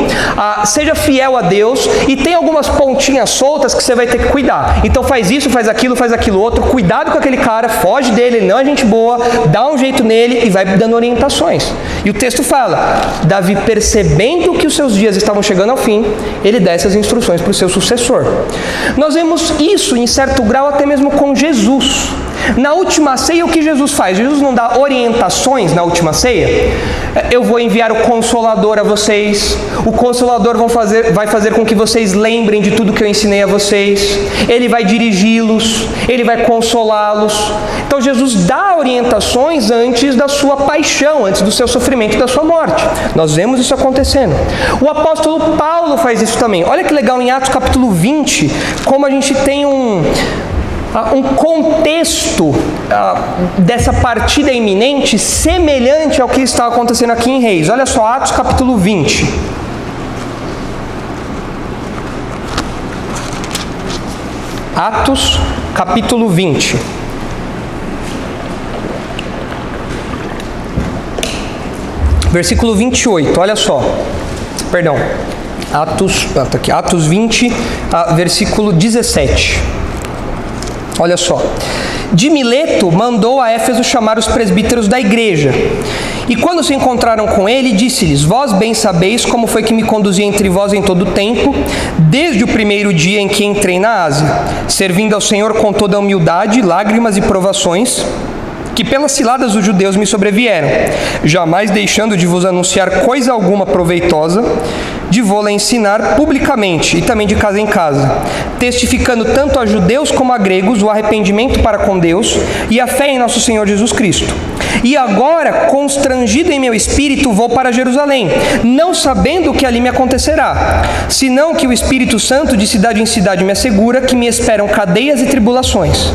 seja fiel a Deus, e tem algumas pontinhas soltas que você vai ter que cuidar. Então faz isso, faz aquilo outro, cuidado com aquele cara, foge dele, ele não é gente boa, dá um jeito nele e vai dando orientações. E o texto fala: Davi, percebendo que os seus dias estavam chegando ao fim, ele dá essas instruções para o seu sucessor. Nós vemos isso em certo grau até mesmo com Jesus. Na última ceia, o que Jesus faz? Jesus não dá orientações na última ceia? Eu vou enviar o Consolador a vocês, o Consolador vai fazer com que vocês lembrem de tudo que eu ensinei a vocês, ele vai dirigi-los, ele vai consolá-los. Então Jesus dá orientações antes da sua paixão, antes do seu sofrimento e da sua morte. Nós vemos isso acontecendo. O apóstolo Paulo faz isso também. Olha que legal em Atos capítulo 20, como a gente tem um contexto dessa partida iminente semelhante ao que está acontecendo aqui em Reis. Olha só, Atos capítulo 20. Atos capítulo 20. Versículo 28, olha só. Perdão. Atos 20, versículo 17. Olha só. De Mileto mandou a Éfeso chamar os presbíteros da igreja. E quando se encontraram com ele, disse-lhes: vós bem sabeis como foi que me conduzi entre vós em todo o tempo, desde o primeiro dia em que entrei na Ásia, servindo ao Senhor com toda a humildade, lágrimas e provações, que pelas ciladas dos judeus me sobrevieram, jamais deixando de vos anunciar coisa alguma proveitosa, de vô-la ensinar publicamente e também de casa em casa, testificando tanto a judeus como a gregos o arrependimento para com Deus e a fé em nosso Senhor Jesus Cristo. E agora, constrangido em meu espírito, vou para Jerusalém, não sabendo o que ali me acontecerá, senão que o Espírito Santo de cidade em cidade me assegura que me esperam cadeias e tribulações.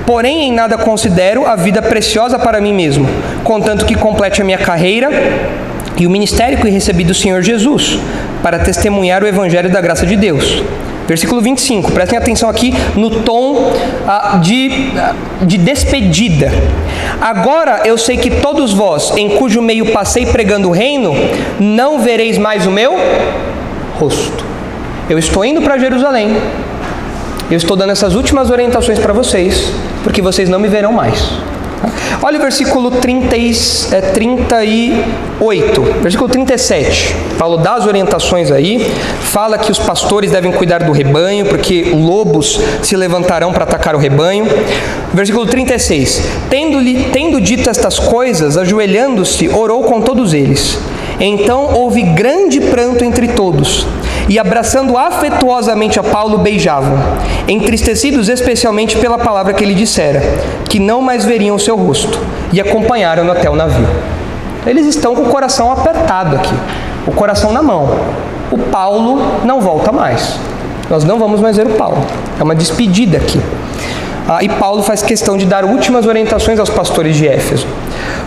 Porém, em nada considero a vida preciosa para mim mesmo, contanto que complete a minha carreira e o ministério que recebi do Senhor Jesus, para testemunhar o Evangelho da graça de Deus. Versículo 25, prestem atenção aqui no tom de despedida. Agora eu sei que todos vós, em cujo meio passei pregando o reino, não vereis mais o meu rosto. Eu estou indo para Jerusalém, eu estou dando essas últimas orientações para vocês, porque vocês não me verão mais. Olha o versículo 38, versículo 37. Paulo dá as orientações aí, fala que os pastores devem cuidar do rebanho, porque lobos se levantarão para atacar o rebanho. Versículo 36. Tendo dito estas coisas, ajoelhando-se, orou com todos eles. Então houve grande pranto entre todos, e abraçando afetuosamente a Paulo, beijavam, entristecidos especialmente pela palavra que ele dissera, que não mais veriam o seu rosto, e acompanharam-no até o navio. Eles estão com o coração apertado aqui, o coração na mão. O Paulo não volta mais. Nós não vamos mais ver o Paulo. É uma despedida aqui. E Paulo faz questão de dar últimas orientações aos pastores de Éfeso.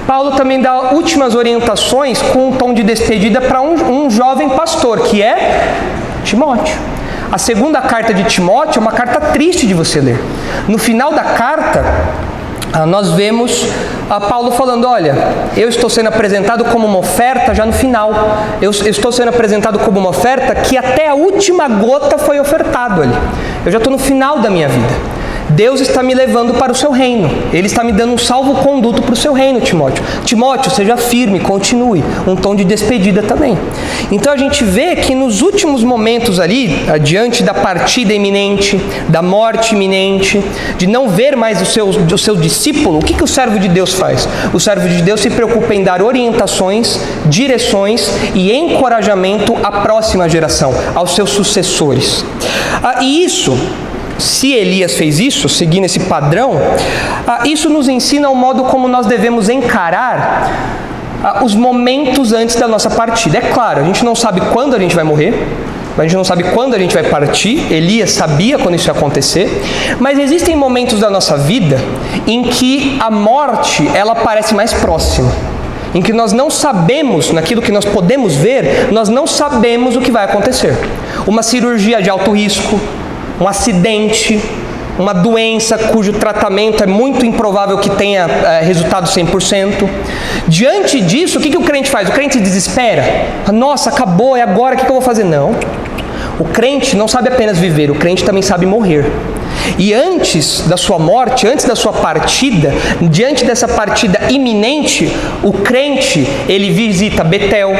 Paulo também dá últimas orientações com um tom de despedida para um jovem pastor, que é Timóteo. A segunda carta de Timóteo é uma carta triste de você ler. No final da carta, nós vemos Paulo falando, olha, eu estou sendo apresentado como uma oferta já no final. Eu estou sendo apresentado como uma oferta que até a última gota foi ofertado ali. Eu já estou no final da minha vida. Deus está me levando para o seu reino. Ele está me dando um salvo-conduto para o seu reino, Timóteo. Timóteo, seja firme, continue. Um tom de despedida também. Então a gente vê que nos últimos momentos ali, diante da partida iminente, da morte iminente, de não ver mais o seu discípulo, o que o servo de Deus faz? O servo de Deus se preocupa em dar orientações, direções e encorajamento à próxima geração, aos seus sucessores. E isso... Se Elias fez isso, seguindo esse padrão, isso nos ensina o modo como nós devemos encarar os momentos antes da nossa partida. É claro, a gente não sabe quando a gente vai morrer, a gente não sabe quando a gente vai partir. Elias sabia quando isso ia acontecer, mas existem momentos da nossa vida em que a morte, ela parece mais próxima, em que nós não sabemos, naquilo que nós podemos ver, nós não sabemos o que vai acontecer. Uma cirurgia de alto risco, um acidente, uma doença cujo tratamento é muito improvável que tenha resultado 100%. Diante disso, o que o crente faz? O crente desespera. Nossa, acabou, é agora, o que eu vou fazer? Não. O crente não sabe apenas viver, o crente também sabe morrer. E antes da sua morte, antes da sua partida, diante dessa partida iminente, o crente, ele visita Betel,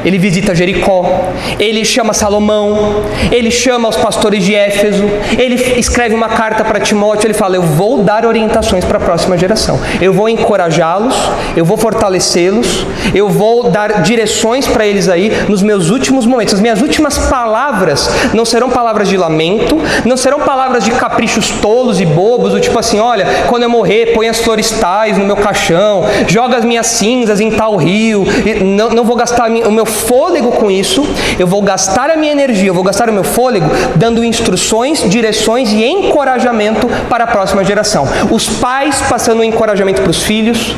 ele visita Jericó, ele chama Salomão, ele chama os pastores de Éfeso, ele escreve uma carta para Timóteo, ele fala, eu vou dar orientações para a próxima geração, eu vou encorajá-los, eu vou fortalecê-los, eu vou dar direções para eles aí nos meus últimos momentos. As minhas últimas palavras não serão palavras de lamento, não serão palavras de capricho tolos e bobos, do tipo assim, olha, quando eu morrer, põe as flores tais no meu caixão, joga as minhas cinzas em tal rio, não vou gastar o meu fôlego com isso, eu vou gastar a minha energia, eu vou gastar o meu fôlego dando instruções, direções e encorajamento para a próxima geração. Os pais passando o encorajamento para os filhos,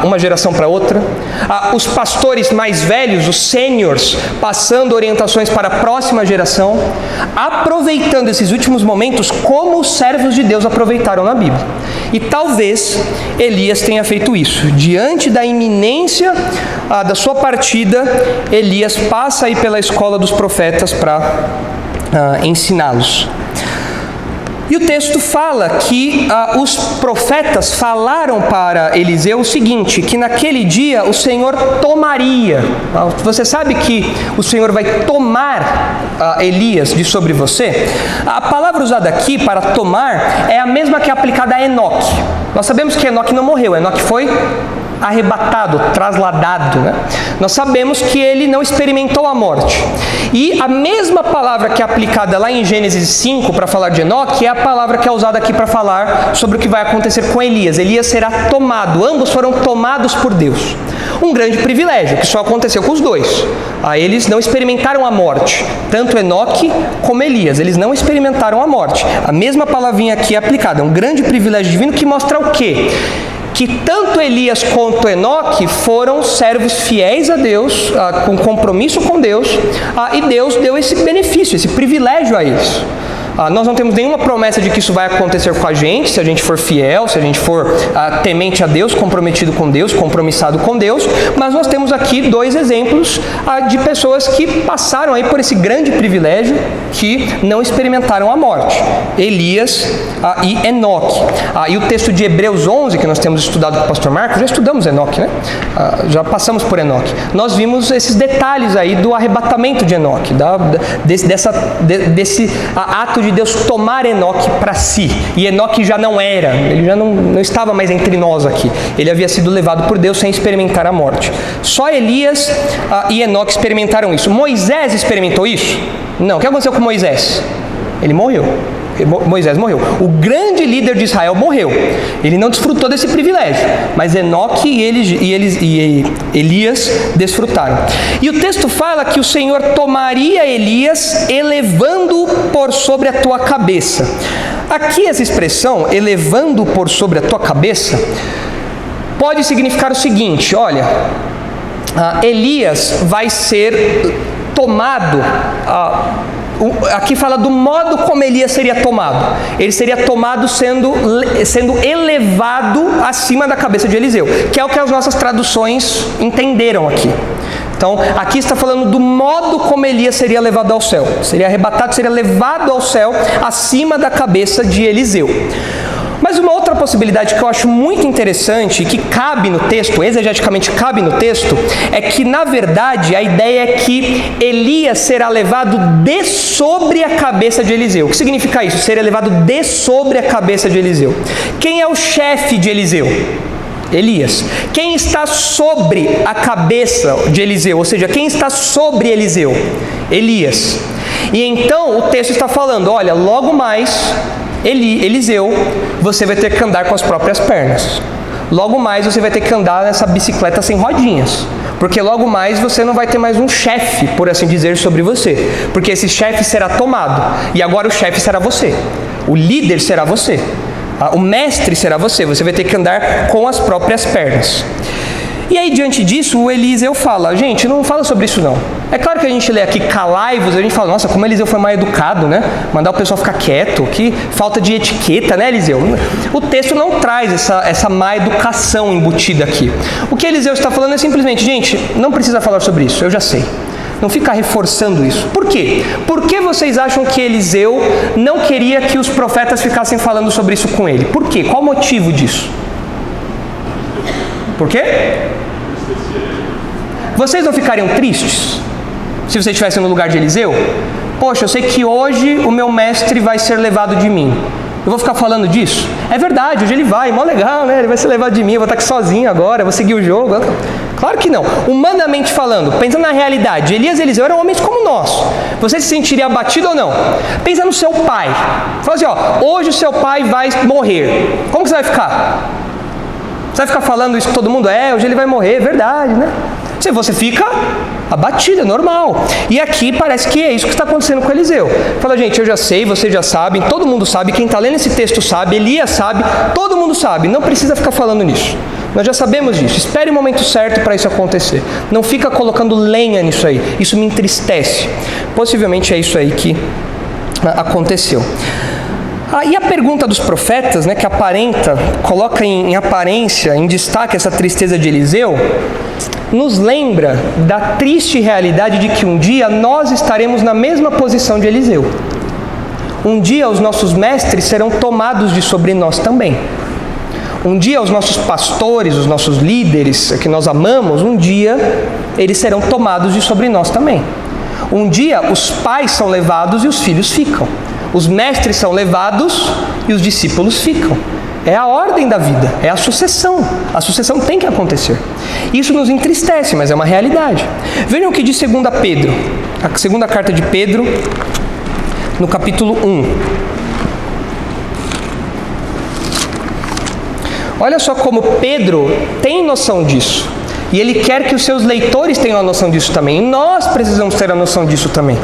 uma geração para outra, os pastores mais velhos, os sêniors, passando orientações para a próxima geração, aproveitando esses últimos momentos como os servos de Deus aproveitaram na Bíblia. E talvez Elias tenha feito isso. Diante da iminência da sua partida, Elias passa aí pela escola dos profetas para ensiná-los. E o texto fala que os profetas falaram para Eliseu o seguinte, que naquele dia o Senhor tomaria. Você sabe que o Senhor vai tomar Elias de sobre você? A palavra usada aqui para tomar é a mesma que é aplicada a Enoque. Nós sabemos que Enoque não morreu, Enoque foi arrebatado, trasladado, né? Nós sabemos que ele não experimentou a morte. E a mesma palavra que é aplicada lá em Gênesis 5 para falar de Enoque é a palavra que é usada aqui para falar sobre o que vai acontecer com Elias. Elias será tomado, ambos foram tomados por Deus. Um grande privilégio, que só aconteceu com os dois. Eles não experimentaram a morte, tanto Enoque como Elias, eles não experimentaram a morte. A mesma palavrinha aqui é aplicada, é um grande privilégio divino que mostra o quê? Que tanto Elias quanto Enoque foram servos fiéis a Deus, com compromisso com Deus, e Deus deu esse benefício, esse privilégio a eles. Nós não temos nenhuma promessa de que isso vai acontecer com a gente, se a gente for fiel, se a gente for temente a Deus, comprometido com Deus, compromissado com Deus, mas nós temos aqui 2 exemplos de pessoas que passaram aí por esse grande privilégio, que não experimentaram a morte: Elias e Enoque. E o texto de Hebreus 11, que nós temos estudado com o pastor Marcos, já estudamos Enoque, né? Já passamos por Enoque. Nós vimos esses detalhes aí do arrebatamento de Enoque, desse ato de Deus tomar Enoque para si. E Enoque já não era, ele já não estava mais entre nós aqui. Ele havia sido levado por Deus sem experimentar a morte. Só Elias e Enoque experimentaram isso. Moisés experimentou isso? Não. O que aconteceu com Moisés? Ele morreu. Moisés morreu. O grande líder de Israel morreu. Ele não desfrutou desse privilégio, mas Enoque e Elias desfrutaram. E o texto fala que o Senhor tomaria Elias, elevando-o por sobre a tua cabeça. Aqui essa expressão, elevando-o por sobre a tua cabeça, pode significar o seguinte: olha, Elias vai ser tomado. Aqui fala do modo como Elias seria tomado. Ele seria tomado sendo elevado acima da cabeça de Eliseu, que é o que as nossas traduções entenderam aqui. Então, aqui está falando do modo como Elias seria levado ao céu. Seria arrebatado, seria levado ao céu acima da cabeça de Eliseu. Mas uma outra possibilidade que eu acho muito interessante, que cabe no texto, exegeticamente cabe no texto, é que, na verdade, a ideia é que Elias será levado de sobre a cabeça de Eliseu. O que significa isso? Ser elevado de sobre a cabeça de Eliseu. Quem é o chefe de Eliseu? Elias. Quem está sobre a cabeça de Eliseu? Ou seja, quem está sobre Eliseu? Elias. E então o texto está falando: olha, logo mais, Eliseu, você vai ter que andar com as próprias pernas. Logo mais você vai ter que andar nessa bicicleta sem rodinhas. Porque logo mais você não vai ter mais um chefe, por assim dizer, sobre você. Porque esse chefe será tomado. E agora o chefe será você. O líder será você. O mestre será você. Você vai ter que andar com as próprias pernas. E aí, diante disso, o Eliseu fala: gente, não fala sobre isso não. É claro que a gente lê aqui calai-vos, a gente fala: nossa, como Eliseu foi mal educado, né? Mandar o pessoal ficar quieto, que falta de etiqueta, né, Eliseu? O texto não traz essa má educação embutida aqui. O que Eliseu está falando é simplesmente: gente, não precisa falar sobre isso, eu já sei. Não fica reforçando isso. Por quê? Por que vocês acham que Eliseu não queria que os profetas ficassem falando sobre isso com ele? Por quê? Qual o motivo disso? Por quê? Vocês não ficariam tristes se vocês estivessem no lugar de Eliseu? Poxa, eu sei que hoje o meu mestre vai ser levado de mim. Eu vou ficar falando disso? É verdade, hoje ele vai, mó legal, né? Ele vai ser levado de mim, eu vou estar aqui sozinho agora, eu vou seguir o jogo. Claro que não. Humanamente falando, pensando na realidade, Elias e Eliseu eram homens como nós. Você se sentiria abatido ou não? Pensa no seu pai. Fala assim, ó, hoje o seu pai vai morrer. Como que você vai ficar? Você vai ficar falando isso com todo mundo? Hoje ele vai morrer, é verdade, né? Se você fica abatido, é normal. E aqui parece que é isso que está acontecendo com Eliseu. Fala, gente, eu já sei, vocês já sabem, todo mundo sabe, quem está lendo esse texto sabe, Elias sabe, todo mundo sabe, não precisa ficar falando nisso. Nós já sabemos disso. Espere o momento certo para isso acontecer. Não fica colocando lenha nisso aí. Isso me entristece. Possivelmente é isso aí que aconteceu. E a pergunta dos profetas, né, que coloca em aparência, em destaque essa tristeza de Eliseu, nos lembra da triste realidade de que um dia nós estaremos na mesma posição de Eliseu. Um dia os nossos mestres serão tomados de sobre nós também. Um dia os nossos pastores, os nossos líderes que nós amamos, um dia eles serão tomados de sobre nós também. Um dia os pais são levados e os filhos ficam. Os mestres são levados e os discípulos ficam. É a ordem da vida, é a sucessão. A sucessão tem que acontecer. Isso nos entristece, mas é uma realidade. Vejam o que diz 2 Pedro, a segunda carta de Pedro, no capítulo 1. Olha só como Pedro tem noção disso. E ele quer que os seus leitores tenham a noção disso também. E nós precisamos ter a noção disso também.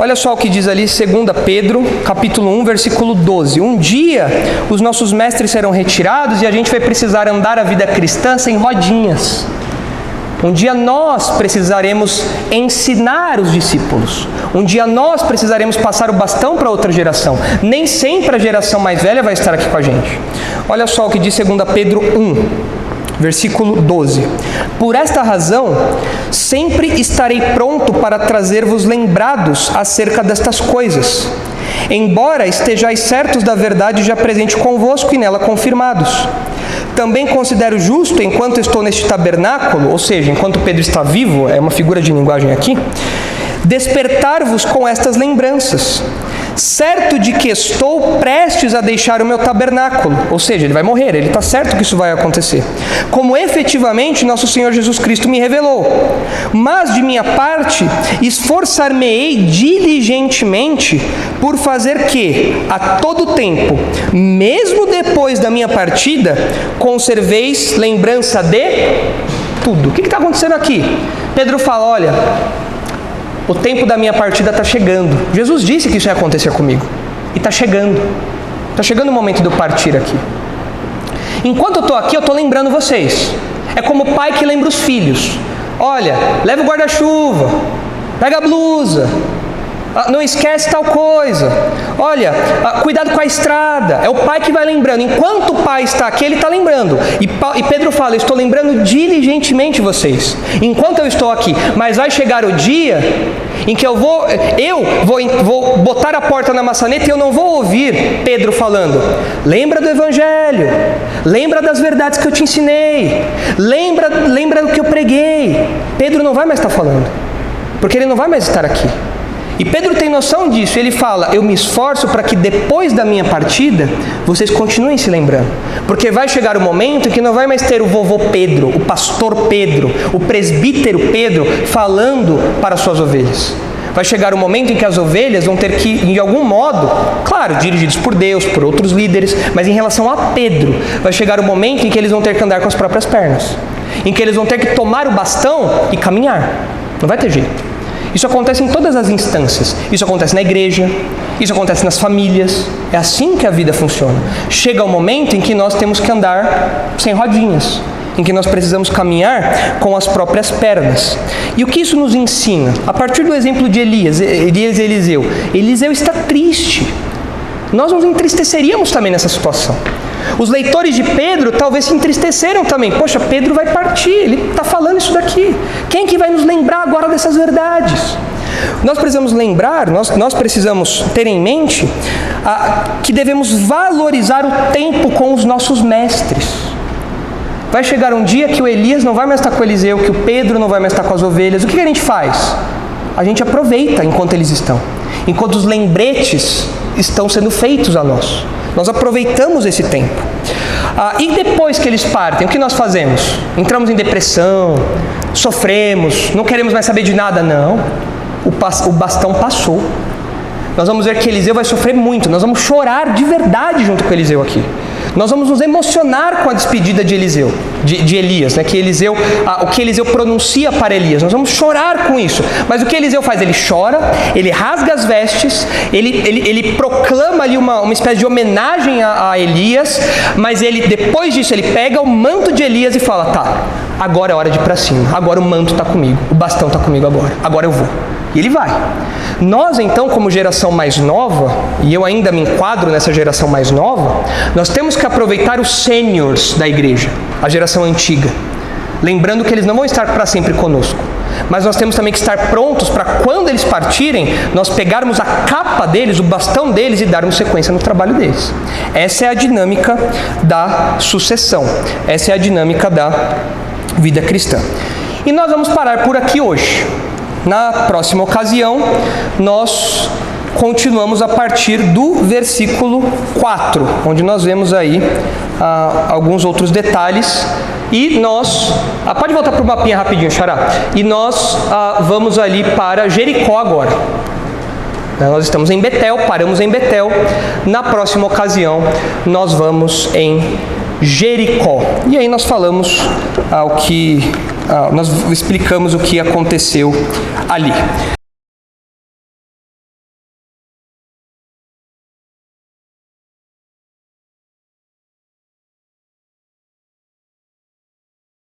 Olha só o que diz ali 2 Pedro, capítulo 1, versículo 12. Um dia os nossos mestres serão retirados e a gente vai precisar andar a vida cristã sem rodinhas. Um dia nós precisaremos ensinar os discípulos. Um dia nós precisaremos passar o bastão para outra geração. Nem sempre a geração mais velha vai estar aqui com a gente. Olha só o que diz 2 Pedro 1, versículo 12. Por esta razão, sempre estarei pronto para trazer-vos lembrados acerca destas coisas, embora estejais certos da verdade já presente convosco e nela confirmados. Também considero justo, enquanto estou neste tabernáculo, ou seja, enquanto Pedro está vivo, é uma figura de linguagem aqui, despertar-vos com estas lembranças, certo de que estou prestes a deixar o meu tabernáculo, ou seja, ele vai morrer, ele está certo que isso vai acontecer, como efetivamente nosso Senhor Jesus Cristo me revelou. Mas de minha parte, esforçar-me-ei diligentemente por fazer que, a todo tempo, mesmo depois da minha partida, conserveis lembrança de tudo. O que está acontecendo aqui? Pedro fala, olha, o tempo da minha partida está chegando. Jesus disse que isso ia acontecer comigo. E está chegando. Está chegando o momento de eu partir aqui. Enquanto eu estou aqui, eu estou lembrando vocês. É como o pai que lembra os filhos. Olha, leva o guarda-chuva. Pega a blusa. Não esquece tal coisa. Olha, cuidado com a estrada. É o pai que vai lembrando. Enquanto o pai está aqui, ele está lembrando. E Pedro fala, eu estou lembrando diligentemente vocês. Enquanto eu estou aqui. Mas vai chegar o dia em que eu vou botar a porta na maçaneta e eu não vou ouvir Pedro falando, lembra do Evangelho, lembra das verdades que eu te ensinei, lembra do que eu preguei. Pedro não vai mais estar falando, porque ele não vai mais estar aqui. E Pedro tem noção disso, ele fala, eu me esforço para que depois da minha partida, vocês continuem se lembrando. Porque vai chegar o momento em que não vai mais ter o vovô Pedro, o pastor Pedro, o presbítero Pedro falando para as suas ovelhas. Vai chegar o momento em que as ovelhas vão ter que, de algum modo, claro, dirigidos por Deus, por outros líderes, mas em relação a Pedro, vai chegar o momento em que eles vão ter que andar com as próprias pernas. Em que eles vão ter que tomar o bastão e caminhar. Não vai ter jeito. Isso acontece em todas as instâncias. Isso acontece na igreja, isso acontece nas famílias. É assim que a vida funciona. Chega o momento em que nós temos que andar sem rodinhas, em que nós precisamos caminhar com as próprias pernas. E o que isso nos ensina? A partir do exemplo de Elias e Eliseu. Eliseu está triste. Nós nos entristeceríamos também nessa situação. Os leitores de Pedro talvez se entristeceram também. Poxa, Pedro vai partir, ele está falando isso daqui. Quem que vai nos lembrar agora dessas verdades? Nós precisamos lembrar, nós precisamos ter em mente que devemos valorizar o tempo com os nossos mestres. Vai chegar um dia que o Elias não vai mais estar com o Eliseu, que o Pedro não vai mais estar com as ovelhas. O que a gente faz? A gente aproveita enquanto eles estão. Enquanto os lembretes estão sendo feitos a nós. Nós aproveitamos esse tempo. E depois que eles partem, o que nós fazemos? Entramos em depressão, sofremos, não queremos mais saber de nada, não. O bastão passou. Nós vamos ver que Eliseu vai sofrer muito, nós vamos chorar de verdade junto com Eliseu aqui. Nós vamos nos emocionar com a despedida de Eliseu, de Elias, né? O que Eliseu pronuncia para Elias. Nós vamos chorar com isso. Mas o que Eliseu faz? Ele chora, ele rasga as vestes, ele proclama ali uma espécie de homenagem a Elias, mas depois disso ele pega o manto de Elias e fala, tá, agora é hora de ir para cima, agora o manto está comigo, o bastão está comigo agora eu vou. E ele vai. Nós então, como geração mais nova, e eu ainda me enquadro nessa geração mais nova, nós temos que aproveitar os sêniors da igreja, a geração antiga, lembrando que eles não vão estar para sempre conosco, mas nós temos também que estar prontos para quando eles partirem, nós pegarmos a capa deles, o bastão deles e darmos sequência no trabalho deles. Essa é a dinâmica da sucessão, essa é a dinâmica da vida cristã. E nós vamos parar por aqui hoje. Na próxima ocasião, nós continuamos a partir do versículo 4, onde nós vemos aí alguns outros detalhes. E nós... pode voltar para o mapinha rapidinho, Xará. E nós vamos ali para Jericó agora. Nós estamos em Betel, paramos em Betel. Na próxima ocasião, nós vamos em Jericó. E aí nós falamos nós explicamos o que aconteceu ali.